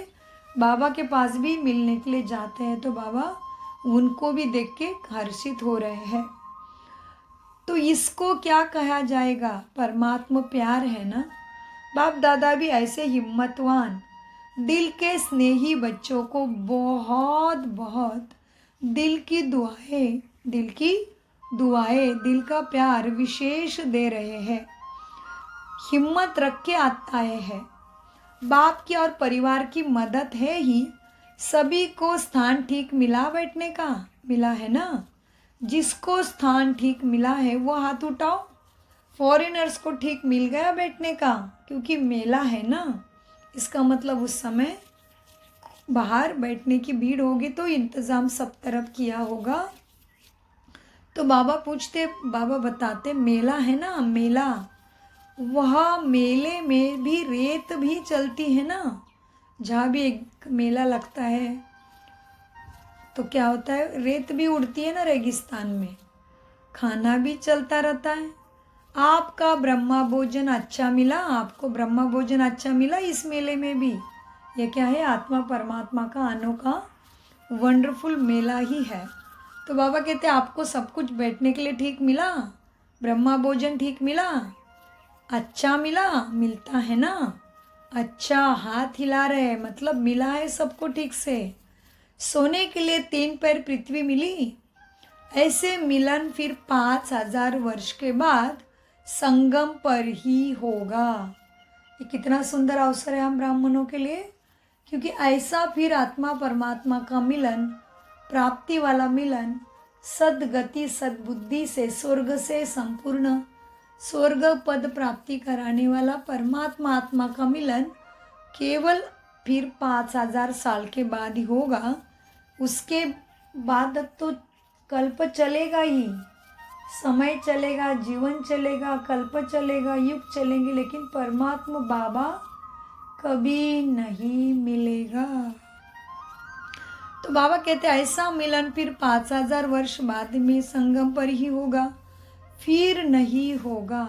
A: बाबा के पास भी मिलने के लिए जाते हैं। तो बाबा उनको भी देख के हर्षित हो रहे हैं। तो इसको क्या कहा जाएगा, परमात्मा प्यार है ना। बाप दादा भी ऐसे हिम्मतवान दिल के स्नेही बच्चों को बहुत बहुत दिल की दुआएं, दिल का प्यार विशेष दे रहे हैं, हिम्मत रख के आए हैं। बाप की और परिवार की मदद है ही, सभी को स्थान ठीक मिला बैठने का, मिला है ना। जिसको स्थान ठीक मिला है वो हाथ उठाओ। फॉरेनर्स को ठीक मिल गया बैठने का, क्योंकि मेला है ना, इसका मतलब उस समय बाहर बैठने की भीड़ होगी तो इंतज़ाम सब तरफ किया होगा। तो बाबा पूछते, बाबा बताते मेला है ना, मेला, वह मेले में भी रेत भी चलती है ना। जहाँ भी एक मेला लगता है तो क्या होता है, रेत भी उड़ती है ना रेगिस्तान में, खाना भी चलता रहता है। आपका ब्रह्मा भोजन अच्छा मिला, आपको ब्रह्मा भोजन अच्छा मिला इस मेले में भी। ये क्या है, आत्मा परमात्मा का अनोखा वंडरफुल मेला ही है। तो बाबा कहते हैं आपको सब कुछ बैठने के लिए ठीक मिला, ब्रह्मा भोजन ठीक मिला, अच्छा मिला, मिलता है ना, अच्छा हाथ हिला रहे मतलब मिला है सबको ठीक से। सोने के लिए 3 पैर पृथ्वी मिली, ऐसे मिलन फिर 5000 वर्ष के बाद संगम पर ही होगा। ये कितना सुंदर अवसर है हम ब्राह्मणों के लिए, क्योंकि ऐसा फिर आत्मा परमात्मा का मिलन, प्राप्ति वाला मिलन, सद्गति सद्बुद्धि से, स्वर्ग से संपूर्ण स्वर्ग पद प्राप्ति कराने वाला परमात्मा आत्मा का मिलन केवल फिर 5000 साल के बाद ही होगा। उसके बाद तो कल्प चलेगा ही, समय चलेगा, जीवन चलेगा, कल्प चलेगा, युग चलेंगे, लेकिन परमात्मा बाबा कभी नहीं मिलेगा। तो बाबा कहते हैं ऐसा मिलन फिर 5000 वर्ष बाद में संगम पर ही होगा, फिर नहीं होगा।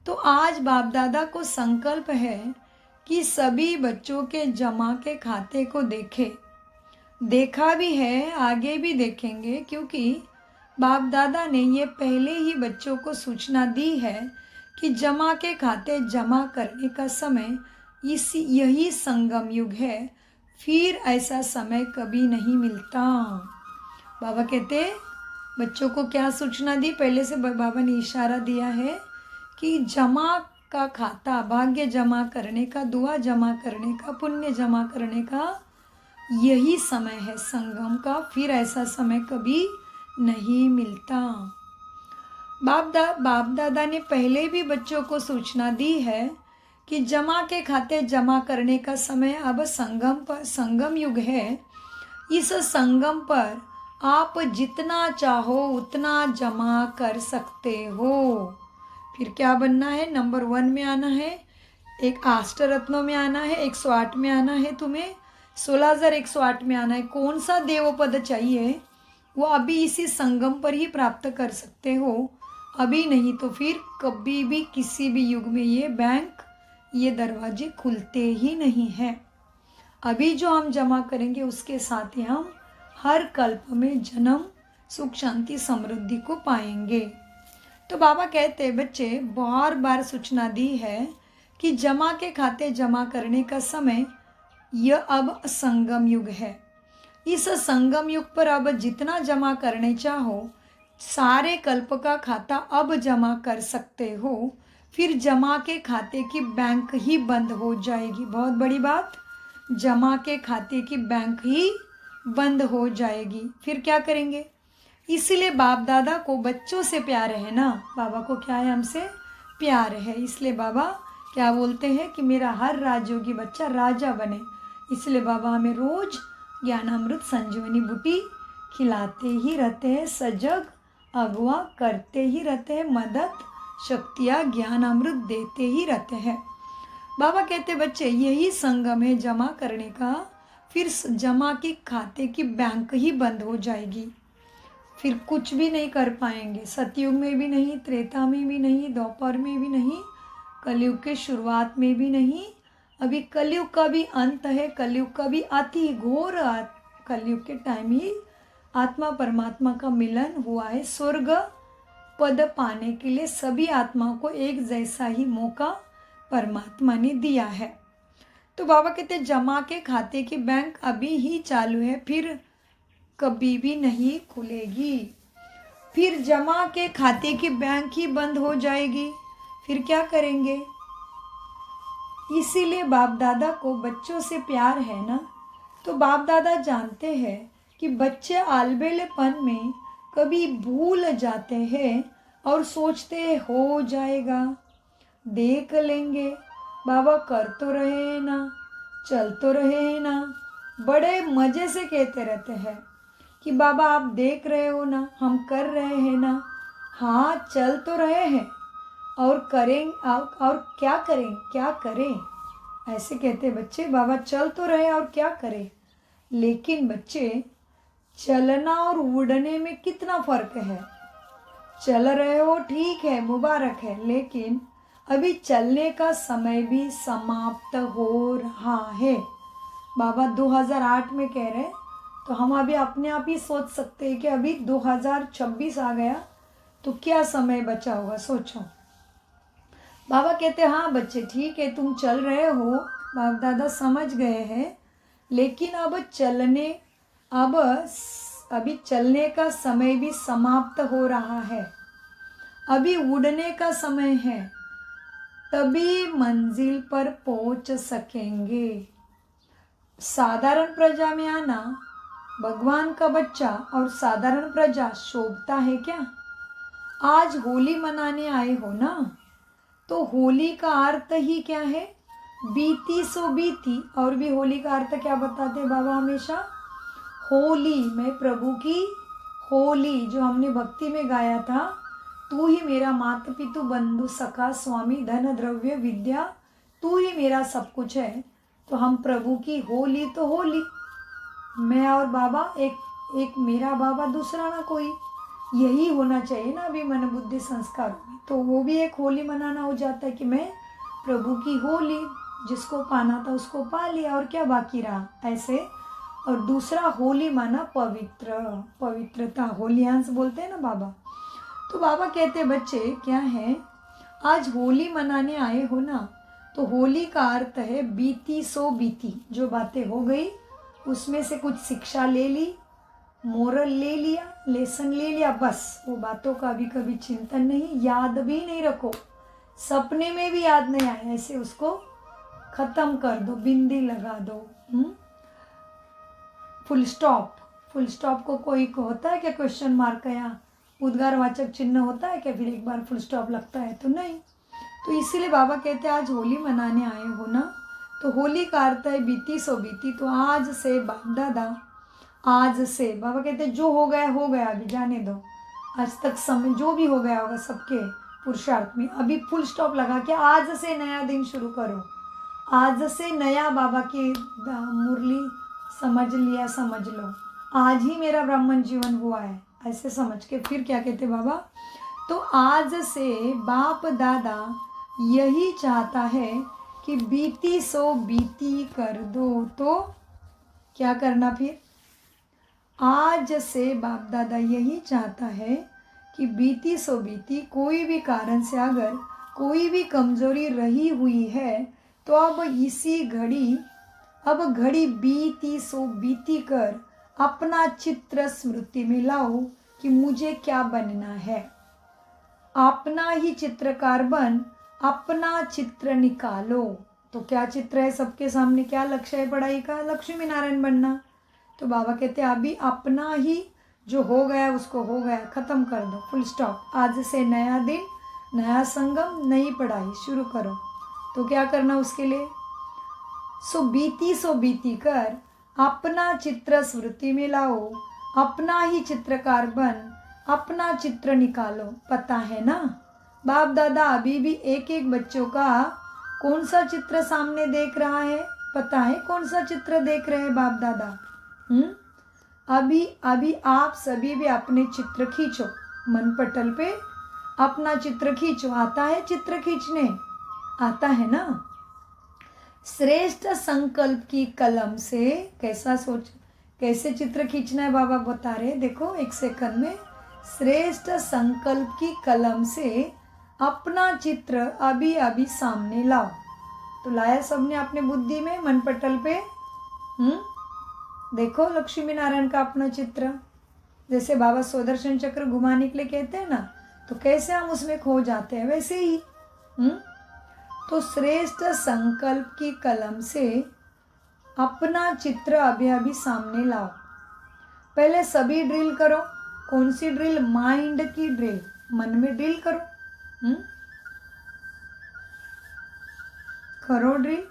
A: तो आज बाप दादा को संकल्प है कि सभी बच्चों के जमा के खाते को देखें, देखा भी है, आगे भी देखेंगे, क्योंकि बाप दादा ने ये पहले ही बच्चों को सूचना दी है कि जमा के खाते जमा करने का समय यही संगम युग है, फिर ऐसा समय कभी नहीं मिलता। बाबा कहते बच्चों को क्या सूचना दी, पहले से बाबा ने इशारा दिया है कि जमा का खाता, भाग्य जमा करने का, दुआ जमा करने का, पुण्य जमा करने का यही समय है संगम का, फिर ऐसा समय कभी नहीं मिलता। बाप दादा ने पहले भी बच्चों को सूचना दी है कि जमा के खाते जमा करने का समय अब संगम युग है। इस संगम पर आप जितना चाहो उतना जमा कर सकते हो। फिर क्या बनना है, नंबर 1 में आना है, एक अष्टरत्नों में आना है, 108 में आना है, तुम्हें 16,108 में आना है। कौन सा देवपद चाहिए वो अभी इसी संगम पर ही प्राप्त कर सकते हो, अभी नहीं तो फिर कभी भी किसी भी युग में ये बैंक, ये दरवाजे खुलते ही नहीं हैं। अभी जो हम जमा करेंगे उसके साथ ही हम हर कल्प में जन्म, सुख, शांति, समृद्धि को पाएंगे। तो बाबा कहते बच्चे बार बार सूचना दी है कि जमा के खाते जमा करने का समय यह अब संगम युग है। इस संगम युग पर अब जितना जमा करने चाहो सारे कल्प का खाता अब जमा कर सकते हो, फिर जमा के खाते की बैंक ही बंद हो जाएगी। बहुत बड़ी बात, जमा के खाते की बैंक ही बंद हो जाएगी। फिर क्या करेंगे? इसलिए बाप दादा को बच्चों से प्यार है ना, बाबा को क्या है, हमसे प्यार है। इसलिए बाबा क्या बोलते हैं कि मेरा हर राजयोगी बच्चा राजा बने। इसलिए बाबा हमें रोज ज्ञानामृत संजीवनी बूटी खिलाते ही रहते हैं, सजग अगवा करते ही रहते हैं, मदद शक्तियाँ ज्ञानामृत देते ही रहते हैं। बाबा कहते बच्चे यही संगम है जमा करने का, फिर जमा की खाते की बैंक ही बंद हो जाएगी, फिर कुछ भी नहीं कर पाएंगे। सतयुग में भी नहीं, त्रेता में भी नहीं, द्वापर में भी नहीं, कलयुग के शुरुआत में भी नहीं। अभी कलयुग का भी अंत है, कलयुग का भी अति घोर कलयुग के टाइम ही आत्मा परमात्मा का मिलन हुआ है। स्वर्ग पद पाने के लिए सभी आत्माओं को एक जैसा ही मौका परमात्मा ने दिया है। तो बाबा कहते जमा के खाते की बैंक अभी ही चालू है, फिर कभी भी नहीं खुलेगी। फिर जमा के खाते की बैंक ही बंद हो जाएगी, फिर क्या करेंगे? इसीलिए बाप दादा को बच्चों से प्यार है ना, तो बाप दादा जानते हैं कि बच्चे आलबेलेपन में कभी भूल जाते हैं और सोचते हैं हो जाएगा, देख लेंगे, बाबा कर तो रहे ना, चल तो रहे ना। बड़े मज़े से कहते रहते हैं कि बाबा आप देख रहे हो ना, हम कर रहे हैं ना, हाँ चल तो रहे हैं और करें और क्या करें, ऐसे कहते बच्चे। बाबा चल तो रहे और क्या करें, लेकिन बच्चे चलना और उड़ने में कितना फ़र्क है। चल रहे हो ठीक है, मुबारक है, लेकिन अभी चलने का समय भी समाप्त हो रहा है। बाबा 2008 में कह रहे, तो हम अभी अपने आप ही सोच सकते हैं कि अभी 2026 आ गया तो क्या समय बचा होगा, सोचो। बाबा कहते हाँ बच्चे ठीक है, तुम चल रहे हो, बाप दादा समझ गए हैं, लेकिन अभी चलने का समय भी समाप्त हो रहा है, अभी उड़ने का समय है, तभी मंजिल पर पहुंच सकेंगे। साधारण प्रजा में आना भगवान का बच्चा और साधारण प्रजा शोभता है क्या? आज होली मनाने आए हो ना, तो होली का अर्थ ही क्या है? बीती सो बीती। और भी होली का अर्थ क्या बताते बाबा हमेशा? होली, मैं प्रभु की होली, जो हमने भक्ति में गाया था, तू ही मेरा माता पितु बंधु सखा स्वामी धन द्रव्य विद्या, तू ही मेरा सब कुछ है। तो हम प्रभु की होली, तो होली मैं और बाबा एक मेरा बाबा दूसरा ना कोई, यही होना चाहिए ना अभी मन बुद्धि संस्कार में। तो वो भी एक होली मनाना हो जाता है कि मैं प्रभु की होली, जिसको पाना था उसको पा लिया और क्या बाकी रहा, ऐसे। और दूसरा होली माना पवित्रता, होलियांश बोलते हैं ना बाबा। तो बाबा कहते बच्चे क्या है, आज होली मनाने आए हो ना, तो होली का अर्थ है बीती सो बीती, जो बातें हो गई उसमें से कुछ शिक्षा ले ली, मोरल ले लिया, लेसन ले लिया, बस वो बातों का अभी कभी चिंतन नहीं, याद भी नहीं रखो, सपने में भी याद नहीं आए, ऐसे उसको खत्म कर दो, बिंदी लगा दो। फुल स्टॉप, फुल स्टॉप को कोई को होता है क्या क्वेश्चन मार्क का या उद्गारवाचक चिन्ह होता है क्या, फिर एक बार फुल स्टॉप लगता है तो नहीं। तो इसीलिए बाबा कहते हैं आज होली मनाने आए हो ना, तो होली का अर्थ है बीती सो बीती। तो आज से बाप दादा, आज से बाबा कहते हैं जो हो गया, अभी जाने दो, आज तक समय जो भी हो गया होगा सबके पुरुषार्थ में, अभी फुल स्टॉप लगा के आज से नया दिन शुरू करो। आज से नया बाबा की मुरली समझ लिया, समझ लो आज ही मेरा ब्राह्मण जीवन हुआ है, ऐसे समझ के फिर क्या कहते बाबा, तो आज से बाप दादा यही चाहता है कि बीती सो बीती कर दो। तो क्या करना फिर, आज से बाप दादा यही चाहता है कि बीती सो बीती, कोई भी कारण से अगर कोई भी कमजोरी रही हुई है तो अब इसी घड़ी, अब घड़ी बीती सो बीती कर अपना चित्र स्मृति में लाओ कि मुझे क्या बनना है। अपना ही चित्रकार बन, अपना चित्र निकालो। तो क्या चित्र है सबके सामने, क्या लक्ष्य है पढ़ाई का, लक्ष्मी नारायण बनना। तो बाबा कहते हैं अभी अपना ही जो हो गया उसको हो गया, ख़त्म कर दो, फुल स्टॉप। आज से नया दिन, नया संगम, नई पढ़ाई शुरू करो। तो क्या करना उसके लिए, सो बीती कर अपना चित्र स्मृति में लाओ, अपना ही चित्रकार बन, अपना चित्र निकालो। पता है ना बाप दादा अभी भी एक एक बच्चों का कौन सा चित्र सामने देख रहा है, पता है कौन सा चित्र देख रहे हैं बाप दादा। अभी आप सभी भी अपने चित्र खींचो, मन पटल पे अपना चित्र खींचो। आता है चित्र खींचने, आता है ना। श्रेष्ठ संकल्प की कलम से कैसा सोच, कैसे चित्र खींचना है बाबा बता रहे, देखो एक सेकंड में। श्रेष्ठ संकल्प की कलम से अपना चित्र अभी अभी सामने लाओ। तो लाया सबने अपने बुद्धि में, मन पटल पे। देखो लक्ष्मी नारायण का अपना चित्र, जैसे बाबा सुदर्शन चक्र घुमाने के लिए कहते हैं ना, तो कैसे हम उसमें खो जाते हैं वैसे ही। तो श्रेष्ठ संकल्प की कलम से अपना चित्र अभी अभी सामने लाओ। पहले सभी ड्रिल करो। कौन सी ड्रिल, माइंड की ड्रिल, मन में ड्रिल करो। करो ड्रिल।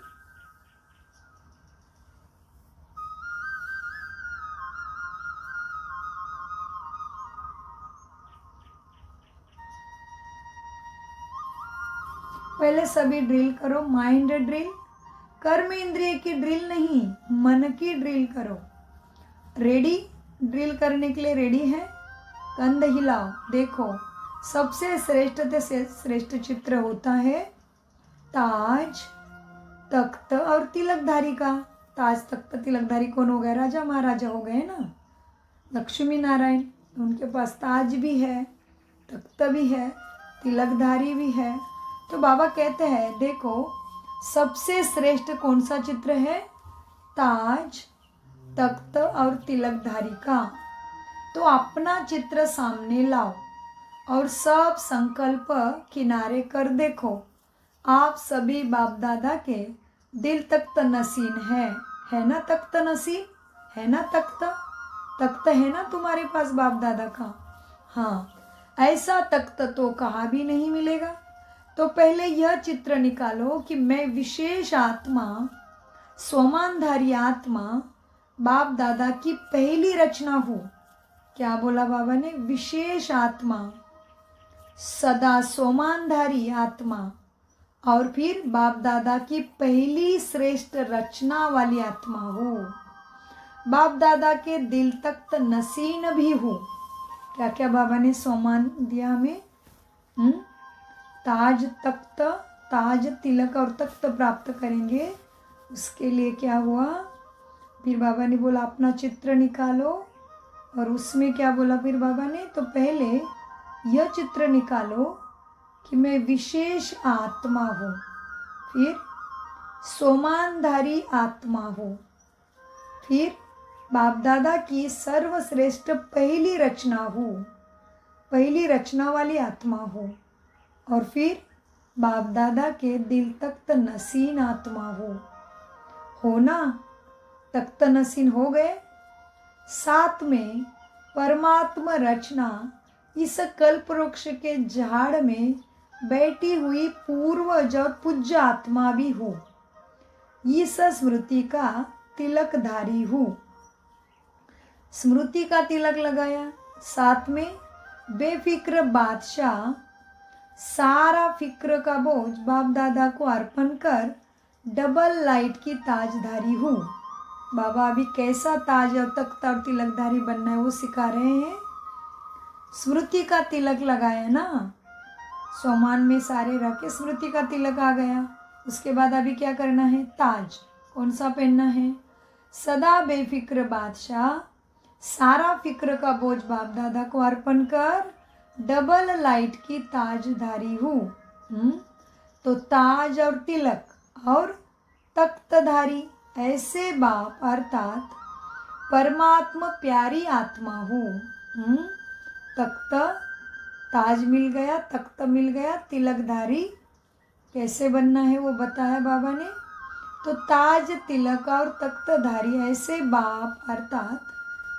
A: पहले सभी ड्रिल करो, माइंड ड्रिल, कर्म इंद्रिय की ड्रिल नहीं, मन की ड्रिल करो। रेडी, ड्रिल करने के लिए रेडी है, कंध हिलाओ। देखो सबसे श्रेष्ठ से श्रेष्ठ चित्र होता है ताज, तख्त और तिलकधारी का। ताज तख्त तिलकधारी कौन हो गए, राजा महाराजा हो गए ना, लक्ष्मी नारायण। उनके पास ताज भी है, तख्त भी है, तिलकधारी भी है। तो बाबा कहते हैं देखो सबसे श्रेष्ठ कौन सा चित्र है, ताज, तख्त और तिलकधारी का। तो अपना चित्र सामने लाओ और सब संकल्प किनारे कर देखो। आप सभी बाप दादा के दिल तख्त नसीन है ना, तख्त नसीन है ना, तख्त है ना तुम्हारे पास बाप दादा का। हाँ, ऐसा तख्त तो कहाँ भी नहीं मिलेगा। तो पहले यह चित्र निकालो कि मैं विशेष आत्मा, स्वमानधारी आत्मा, बाप दादा की पहली रचना हूँ। क्या बोला बाबा ने, विशेष आत्मा, सदा स्वमानधारी आत्मा, और फिर बाप दादा की पहली श्रेष्ठ रचना वाली आत्मा हूँ। बाप दादा के दिल तख्त नसीन भी हूँ। क्या क्या बाबा ने सोमान दिया हमें, ताज, तख्त, ताज, तिलक और तख्त प्राप्त करेंगे। उसके लिए क्या हुआ, फिर बाबा ने बोला अपना चित्र निकालो, और उसमें क्या बोला फिर बाबा ने, तो पहले यह चित्र निकालो कि मैं विशेष आत्मा हूँ, फिर सोमानधारी आत्मा हूँ, फिर बाप दादा की सर्वश्रेष्ठ पहली रचना हूँ, पहली रचना वाली आत्मा हो। और फिर बाप दादा के दिल तख्त नसीन आत्मा हो ना, तख्त नसीन हो गए। साथ में परमात्मा रचना इस कल्प वृक्ष के झाड़ में बैठी हुई पूर्वज और पूज्य आत्मा भी हो। इस स्मृति का तिलकधारी हूँ। स्मृति का तिलक लगाया, साथ में बेफिक्र बादशाह, सारा फिक्र का बोझ बाप दादा को अर्पण कर डबल लाइट की ताजधारी हूँ। बाबा अभी कैसा ताज और तख्त और तिलकधारी बनना है वो सिखा रहे हैं। स्मृति का तिलक लगाया ना, सोमान में सारे रख के स्मृति का तिलक आ गया। उसके बाद अभी क्या करना है, ताज कौन सा पहनना है, सदा बेफिक्र बादशाह, सारा फिक्र का बोझ बाप दादा को अर्पण कर डबल लाइट की ताजधारी हूँ। तो ताज और तिलक और तख्तधारी ऐसे बाप अर्थात परमात्मा प्यारी आत्मा हूँ। तख्त ताज मिल गया, तख्त मिल गया, तिलकधारी कैसे बनना है वो बताया बाबा ने। तो ताज, तिलक और तख्तधारी ऐसे बाप अर्थात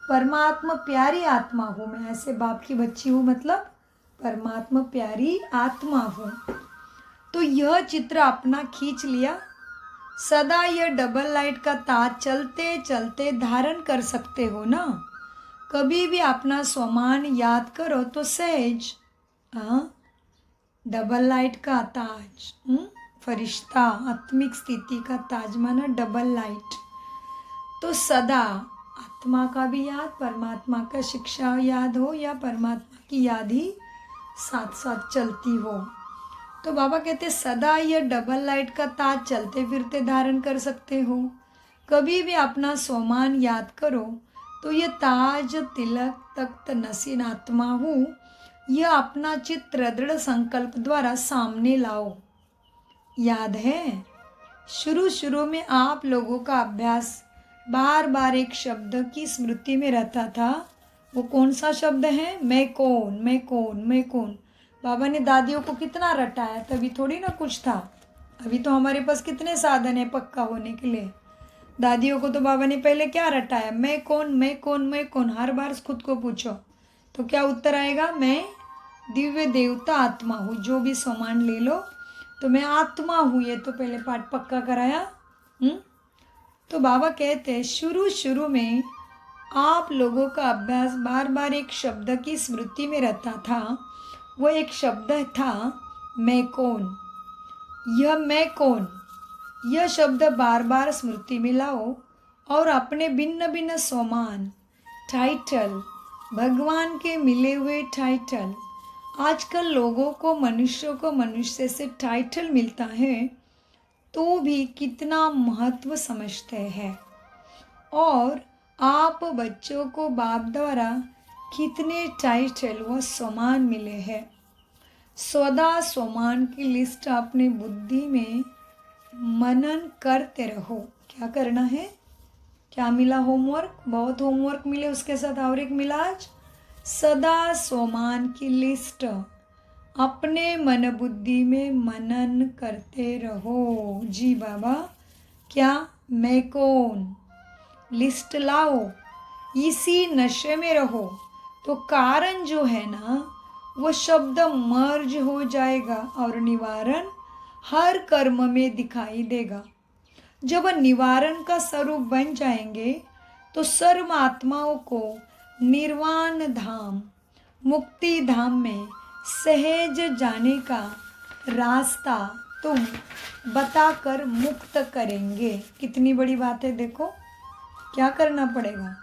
A: परमात्मा प्यारी आत्मा हूँ। मैं ऐसे बाप की बच्ची हूँ, मतलब परमात्मा प्यारी आत्मा हूँ। तो यह चित्र अपना खींच लिया। सदा यह डबल लाइट का ताज चलते चलते धारण कर सकते हो ना। कभी भी अपना स्वमान याद करो तो सहज डबल लाइट का ताज, फरिश्ता आत्मिक स्थिति का ताज माना डबल लाइट। तो सदा आत्मा का भी याद, परमात्मा का शिक्षा याद हो या परमात्मा की याद ही साथ साथ चलती हो। तो बाबा कहते सदा यह डबल लाइट का ताज चलते फिरते धारण कर सकते हो। कभी भी अपना स्वमान याद करो तो ये ताज, तिलक, तख्त नसीन आत्मा हूँ, यह अपना चित्र दृढ़ संकल्प द्वारा सामने लाओ। याद है शुरू में आप लोगों का अभ्यास बार बार एक शब्द की स्मृति में रहता था। वो कौन सा शब्द है, मैं कौन, मैं कौन, मैं कौन। बाबा ने दादियों को कितना रटाया, तभी थोड़ी ना कुछ था। अभी तो हमारे पास कितने साधन है पक्का होने के लिए। दादियों को तो बाबा ने पहले क्या रटाया, मैं कौन, मैं कौन, मैं कौन। हर बार खुद को पूछो तो क्या उत्तर आएगा, मैं दिव्य देवता आत्मा हूँ। जो भी सामान ले लो तो मैं आत्मा हूँ, ये तो पहले पाठ पक्का कराया। तो बाबा कहते हैं शुरू में आप लोगों का अभ्यास बार बार एक शब्द की स्मृति में रहता था। वो एक शब्द था मैं कौन। यह मैं कौन, यह शब्द बार बार स्मृति में लाओ और अपने भिन्न भिन्न सोमान, टाइटल, भगवान के मिले हुए टाइटल। आजकल लोगों को, मनुष्यों को मनुष्य से टाइटल मिलता है तो भी कितना महत्व समझते हैं। और आप बच्चों को बाप द्वारा कितने टाइटल व सम्मान मिले हैं। सदा सम्मान की लिस्ट अपने बुद्धि में मनन करते रहो। क्या करना है, क्या मिला होमवर्क, बहुत होमवर्क मिले, उसके साथ और एक मिला आज, सदा सम्मान की लिस्ट अपने मन बुद्धि में मनन करते रहो। जी बाबा, क्या मैं कौन लिस्ट लाओ, इसी नशे में रहो तो कारण जो है ना वो शब्द मर्ज हो जाएगा और निवारण हर कर्म में दिखाई देगा। जब निवारण का स्वरूप बन जाएंगे तो सर्व आत्माओं को निर्वाण धाम, मुक्ति धाम में सहज जाने का रास्ता तुम बताकर मुक्त करेंगे। कितनी बड़ी बात है, देखो क्या करना पड़ेगा।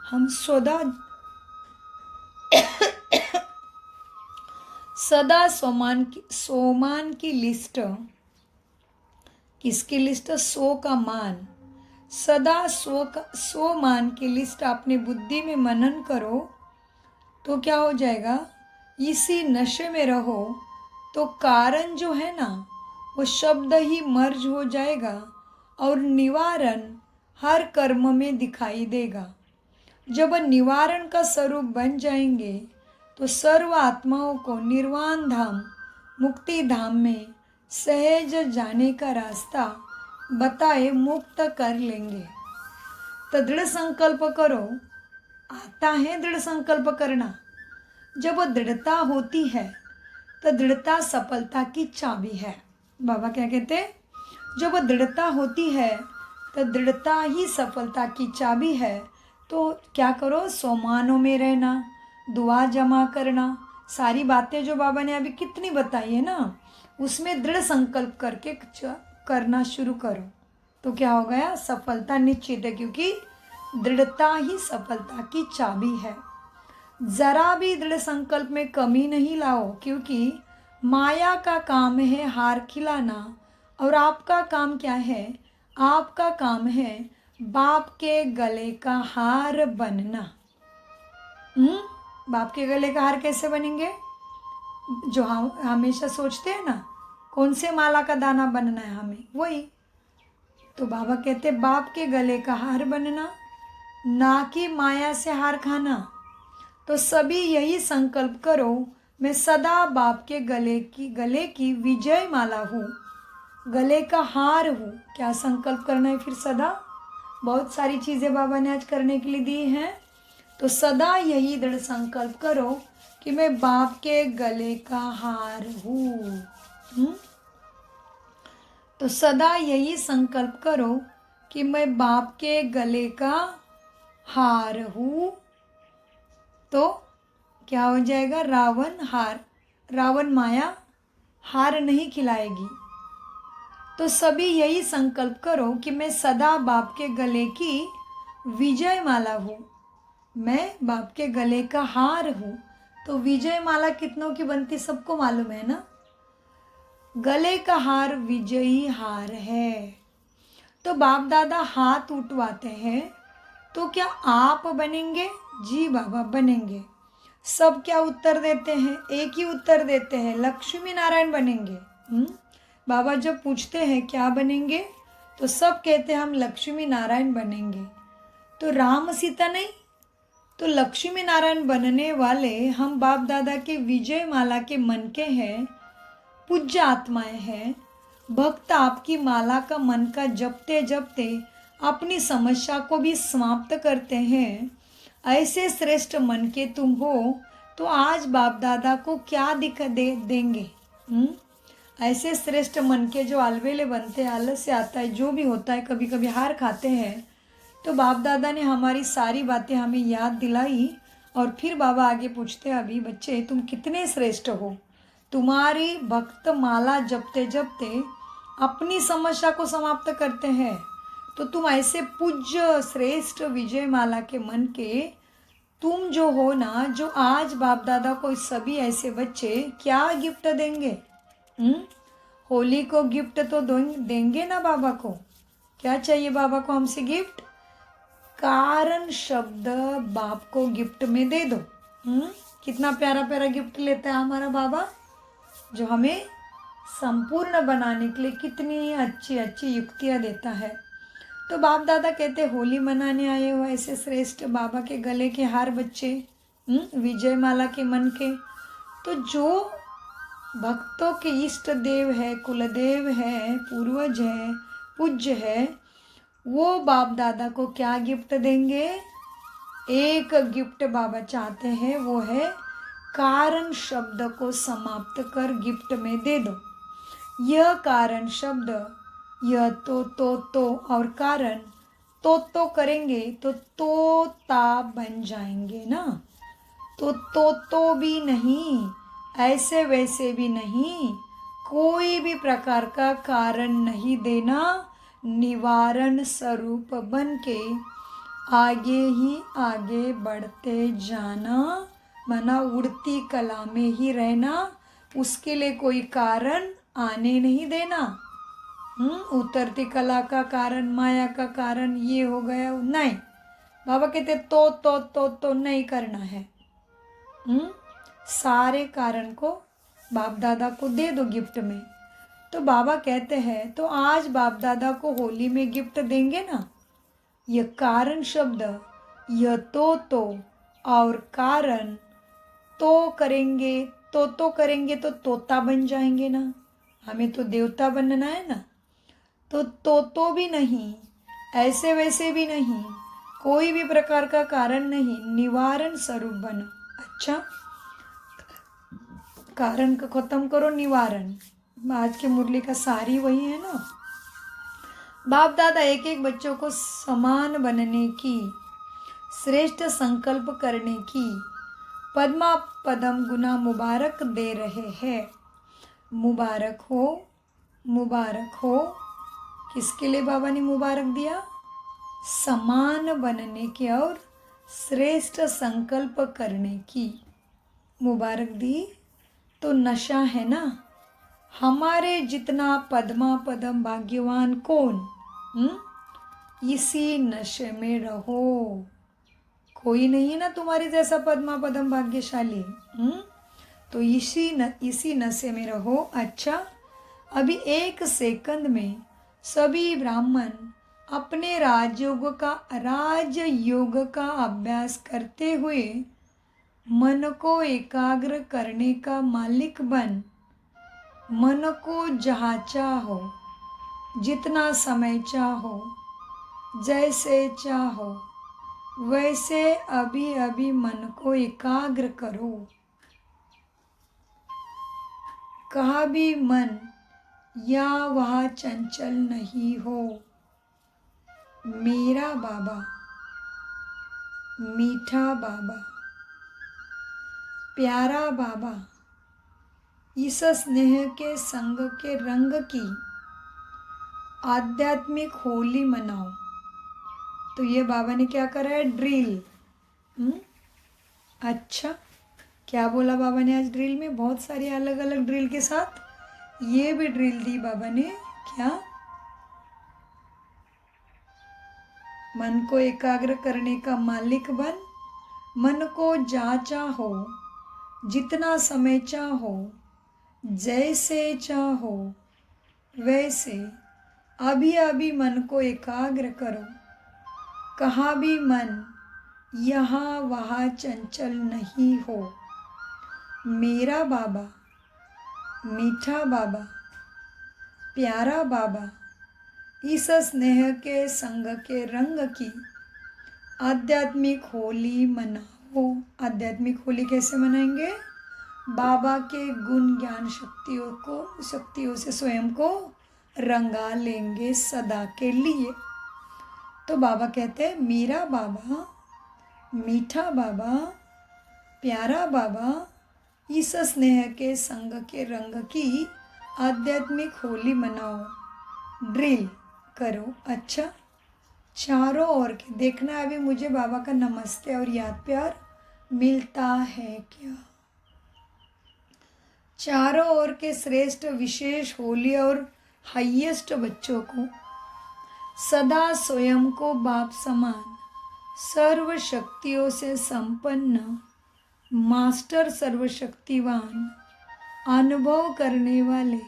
A: हम सदा सोमान की लिस्ट, किसकी लिस्ट, सो का मान, सदा सो मान की लिस्ट अपने बुद्धि में मनन करो तो क्या हो जाएगा, इसी नशे में रहो तो कारण जो है ना वो शब्द ही मर्ज हो जाएगा और निवारण हर कर्म में दिखाई देगा। जब निवारण का स्वरूप बन जाएंगे तो सर्व आत्माओं को निर्वाण धाम मुक्ति धाम में सहज जाने का रास्ता बताए मुक्त कर लेंगे। तो दृढ़ संकल्प करो। आता है दृढ़ संकल्प करना। जब वो दृढ़ता होती है तो दृढ़ता सफलता की चाबी है। बाबा क्या कहते हैं? जब वो दृढ़ता होती है तो दृढ़ता ही सफलता की चाबी है। तो क्या करो? सोमानों में रहना, दुआ जमा करना, सारी बातें जो बाबा ने अभी कितनी बताई है ना, उसमें दृढ़ संकल्प करके करना शुरू करो तो क्या हो गया? सफलता निश्चित है, क्योंकि दृढ़ता ही सफलता की चाबी है। जरा भी दृढ़ संकल्प में कमी नहीं लाओ, क्योंकि माया का काम है हार खिलाना और आपका काम क्या है? आपका काम है बाप के गले का हार बनना। बाप के गले का हार कैसे बनेंगे? जो हम हमेशा सोचते हैं ना, कौन से माला का दाना बनना है हमें, वही। तो बाबा कहते बाप के गले का हार बनना, ना कि माया से हार खाना। तो सभी यही संकल्प करो, मैं सदा बाप के गले की विजय माला हूँ, गले का हार हूँ। क्या संकल्प करना है फिर? सदा बहुत सारी चीज़ें बाबा ने आज करने के लिए दी हैं। तो सदा यही दृढ़ संकल्प करो कि मैं बाप के गले का हार हूँ। तो सदा यही संकल्प करो कि मैं बाप के गले का हार हूँ। तो क्या हो जाएगा? रावण हार, रावण माया हार नहीं खिलाएगी। तो सभी यही संकल्प करो कि मैं सदा बाप के गले की विजय माला हूँ, मैं बाप के गले का हार हूँ। तो विजय माला कितनों की बनती सबको मालूम है ना? गले का हार विजयी हार है। तो बाप दादा हाथ उठवाते हैं तो क्या आप बनेंगे? जी बाबा बनेंगे। सब क्या उत्तर देते हैं? एक ही उत्तर देते हैं, लक्ष्मी नारायण बनेंगे। बाबा जब पूछते हैं क्या बनेंगे तो सब कहते हैं हम लक्ष्मी नारायण बनेंगे। तो राम सीता नहीं, तो लक्ष्मी नारायण बनने वाले हम बाप दादा के विजय माला के मन के हैं, पूज्य आत्माएं हैं। भक्त आपकी माला का मन का जपते जपते अपनी समस्या को भी समाप्त करते हैं। ऐसे श्रेष्ठ मन के तुम हो तो आज बाप दादा को क्या देंगे? ऐसे श्रेष्ठ मन के जो अलबेले बनते हैं, आलस से आता है, जो भी होता है, कभी कभी हार खाते हैं, तो बाप दादा ने हमारी सारी बातें हमें याद दिलाई। और फिर बाबा आगे पूछते हैं, अभी बच्चे तुम कितने श्रेष्ठ हो, तुम्हारी भक्त माला जपते जपते अपनी समस्या को समाप्त करते हैं। तो तुम ऐसे पूज्य श्रेष्ठ विजय माला के मन के तुम जो हो ना, जो आज बाप दादा को सभी ऐसे बच्चे क्या गिफ्ट देंगे? होली को गिफ्ट तो देंगे ना बाबा को। क्या चाहिए बाबा को हमसे गिफ्ट? कारण शब्द बाप को गिफ्ट में दे दो। कितना प्यारा प्यारा गिफ्ट लेता है हमारा बाबा, जो हमें संपूर्ण बनाने के लिए कितनी अच्छी अच्छी युक्तियाँ देता है। तो बाप दादा कहते होली मनाने आए हो ऐसे श्रेष्ठ बाबा के गले के हार बच्चे, विजय माला के मन के। तो जो भक्तों के इष्ट देव है, कुलदेव है, पूर्वज है, पूज्य है, वो बाप दादा को क्या गिफ्ट देंगे? एक गिफ्ट बाबा चाहते हैं, वो है कारण शब्द को समाप्त कर गिफ्ट में दे दो। यह कारण शब्द, यह तो और कारण तो करेंगे तो तोता बन जाएंगे ना। तो भी नहीं, ऐसे वैसे भी नहीं, कोई भी प्रकार का कारण नहीं देना, निवारण स्वरूप बन के आगे ही आगे बढ़ते जाना, मना उड़ती कला में ही रहना, उसके लिए कोई कारण आने नहीं देना। उतरती कला का कारण, माया का कारण ये हो गया, नहीं। बाबा कहते तो नहीं करना है। सारे कारण को बाप दादा को दे दो गिफ्ट में। तो बाबा कहते हैं तो आज बाप दादा को होली में गिफ्ट देंगे ना, यह कारण शब्द, यह तो और कारण तो करेंगे तो तोता बन जाएंगे ना, हमें तो देवता बनना है ना। तो भी नहीं, ऐसे वैसे भी नहीं, कोई भी प्रकार का कारण नहीं, निवारण स्वरूप बनो। अच्छा, कारण को खत्म करो, निवारण। आज की मुरली का सारी वही है ना। बाप दादा एक एक बच्चों को समान बनने की, श्रेष्ठ संकल्प करने की पद्मा पदम गुना मुबारक दे रहे हैं। मुबारक हो, मुबारक हो। किसके लिए बाबा ने मुबारक दिया? समान बनने की और श्रेष्ठ संकल्प करने की मुबारक दी। तो नशा है ना, हमारे जितना पद्मा पदम भाग्यवान कौन? इसी नशे में रहो। कोई नहीं है ना तुम्हारे जैसा पद्मा पदम भाग्यशाली। तो इसी नशे में रहो। अच्छा, अभी 1 सेकंड में सभी ब्राह्मण अपने राजयोग का अभ्यास करते हुए मन को एकाग्र करने का मालिक बन, मन को जहाँ चाहो, जितना समय चाहो, जैसे चाहो वैसे अभी अभी मन को एकाग्र करो। कहा भी मन या वह चंचल नहीं हो। मेरा बाबा, मीठा बाबा, प्यारा बाबा, इस स्नेह के संग के रंग की आध्यात्मिक होली मनाओ। तो ये बाबा ने क्या करा है? ड्रिल। अच्छा, क्या बोला बाबा ने आज ड्रिल में? बहुत सारी अलग अलग ड्रिल के साथ ये भी ड्रिल दी बाबा ने। क्या? मन को एकाग्र करने का मालिक बन, मन को जहाँ चाहो, जितना समय चाहो, जैसे चाहो वैसे अभी अभी मन को एकाग्र करो। कहाँ भी मन यहाँ वहाँ चंचल नहीं हो। मेरा बाबा, मीठा बाबा, प्यारा बाबा, इस स्नेह के संग के रंग की आध्यात्मिक होली मनाओ। आध्यात्मिक होली कैसे मनाएंगे? बाबा के गुण ज्ञान शक्तियों से स्वयं को रंगा लेंगे सदा के लिए। तो बाबा कहते हैं, मेरा बाबा, मीठा बाबा, प्यारा बाबा, इस स्नेह के संग के रंग की आध्यात्मिक होली मनाओ। ड्रिल करो। अच्छा, चारों ओर के देखना अभी मुझे बाबा का नमस्ते और याद प्यार मिलता है क्या? चारों ओर के श्रेष्ठ विशेष होली और हाईएस्ट बच्चों को सदा स्वयं को बाप समान, सर्व शक्तियों से संपन्न, मास्टर सर्वशक्तिवान अनुभव करने वाले,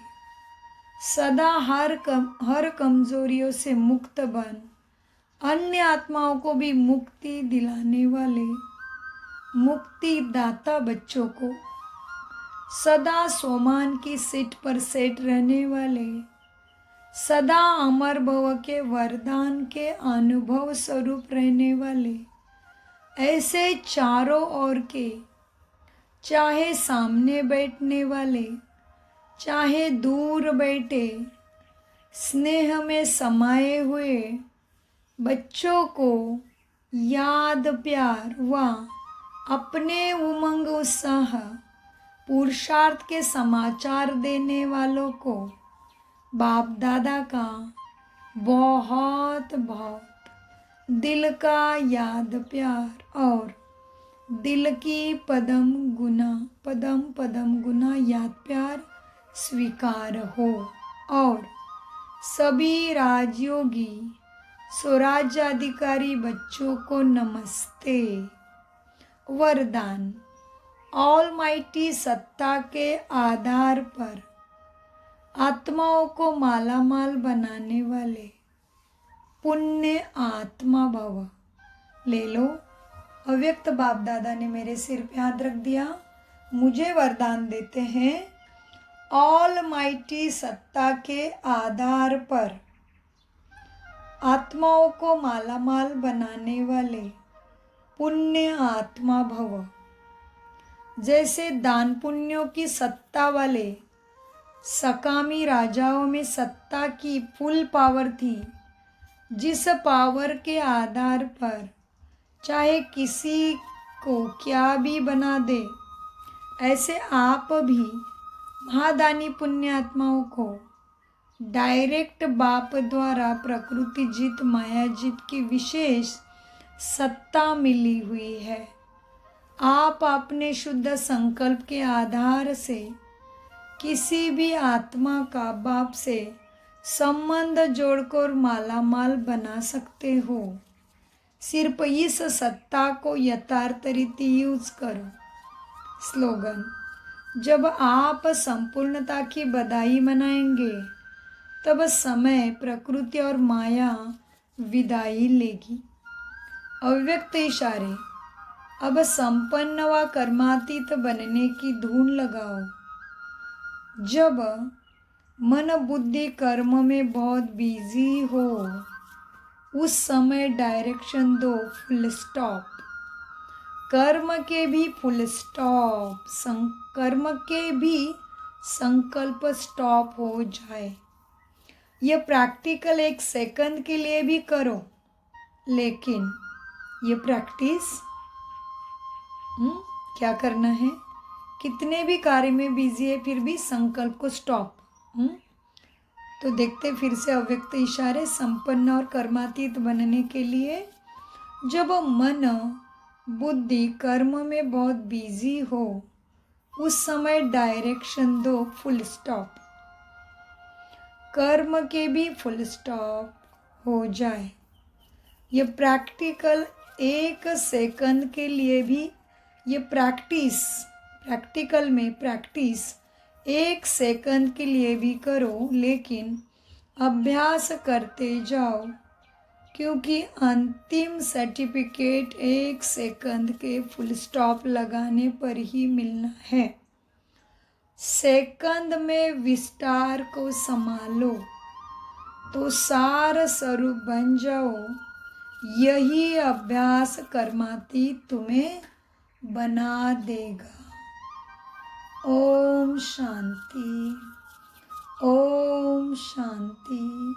A: सदा हर कमजोरियों से मुक्त बन, अन्य आत्माओं को भी मुक्ति दिलाने वाले मुक्ति दाता बच्चों को, सदा सोमान की सीट पर सेट रहने वाले, सदा अमर भव के वरदान के अनुभव स्वरूप रहने वाले, ऐसे चारों ओर के, चाहे सामने बैठने वाले, चाहे दूर बैठे, स्नेह में समाये हुए बच्चों को याद प्यार व अपने उमंग उत्साह पुरुषार्थ के समाचार देने वालों को बाप दादा का बहुत बहुत दिल का याद प्यार और दिल की पदम पदम गुना याद प्यार स्वीकार हो। और सभी राजयोगी स्वराज्याधिकारी बच्चों को नमस्ते। वरदान, ऑलमाइटी सत्ता के आधार पर आत्माओं को मालामाल बनाने वाले पुण्य आत्मा भव। ले लो, अव्यक्त बाप दादा ने मेरे सिर पे हाथ रख दिया, मुझे वरदान देते हैं, ऑलमाइटी सत्ता के आधार पर आत्माओं को मालामाल बनाने वाले पुण्य आत्मा भव। जैसे दान पुण्यों की सत्ता वाले सकामी राजाओं में सत्ता की फुल पावर थी, जिस पावर के आधार पर चाहे किसी को क्या भी बना दे, ऐसे आप भी महादानी पुण्यात्माओं को डायरेक्ट बाप द्वारा प्रकृति जीत माया जीत की विशेष सत्ता मिली हुई है। आप अपने शुद्ध संकल्प के आधार से किसी भी आत्मा का बाप से संबंध जोड़कर मालामाल बना सकते हो। सिर्फ इस सत्ता को यथार्थ रीति यूज करो। स्लोगन, जब आप संपूर्णता की बधाई मनाएंगे तब समय, प्रकृति और माया विदाई लेगी। अव्यक्त इशारे, अब संपन्न व कर्मातीत बनने की धून लगाओ। जब मन बुद्धि कर्म में बहुत बिजी हो, उस समय डायरेक्शन दो, फुल स्टॉप। कर्म के भी फुल स्टॉप, कर्म के भी संकल्प स्टॉप हो जाए। ये प्रैक्टिकल 1 सेकंड के लिए भी करो, लेकिन ये प्रैक्टिस क्या करना है, कितने भी कार्य में बिजी है फिर भी संकल्प को स्टॉप। तो देखते फिर से अव्यक्त इशारे संपन्न और कर्मातीत बनने के लिए। जब मन बुद्धि कर्म में बहुत बिजी हो, उस समय डायरेक्शन दो, फुल स्टॉप। कर्म के भी फुल स्टॉप हो जाए। ये प्रैक्टिकल 1 सेकंड के लिए भी, ये प्रैक्टिकल में प्रैक्टिस 1 सेकंड के लिए भी करो, लेकिन अभ्यास करते जाओ, क्योंकि अंतिम सर्टिफिकेट 1 सेकंड के फुल स्टॉप लगाने पर ही मिलना है। सेकंड में विस्तार को संभालो तो सार स्वरूप बन जाओ। यही अभ्यास कर्मातीत तुम्हें बना देगा। ओम शांति, ओम शांति,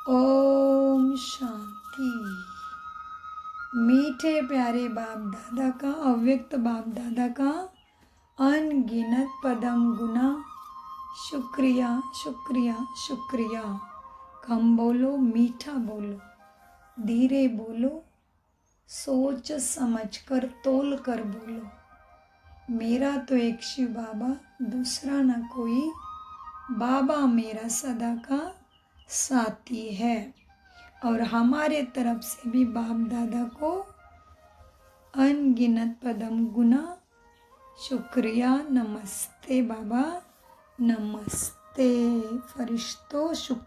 A: ओम शांति। मीठे प्यारे बाप दादा का, अव्यक्त बाप दादा का अनगिनत पदम गुना शुक्रिया, शुक्रिया, शुक्रिया। कम बोलो, मीठा बोलो, धीरे बोलो, सोच समझ कर तोल कर बोलो। मेरा तो एक शिव बाबा, दूसरा ना कोई, बाबा मेरा सदा का साथी है। और हमारे तरफ से भी बाप दादा को अनगिनत पदम गुना शुक्रिया। नमस्ते बाबा, नमस्ते फरिश्तों, शुक्रिया।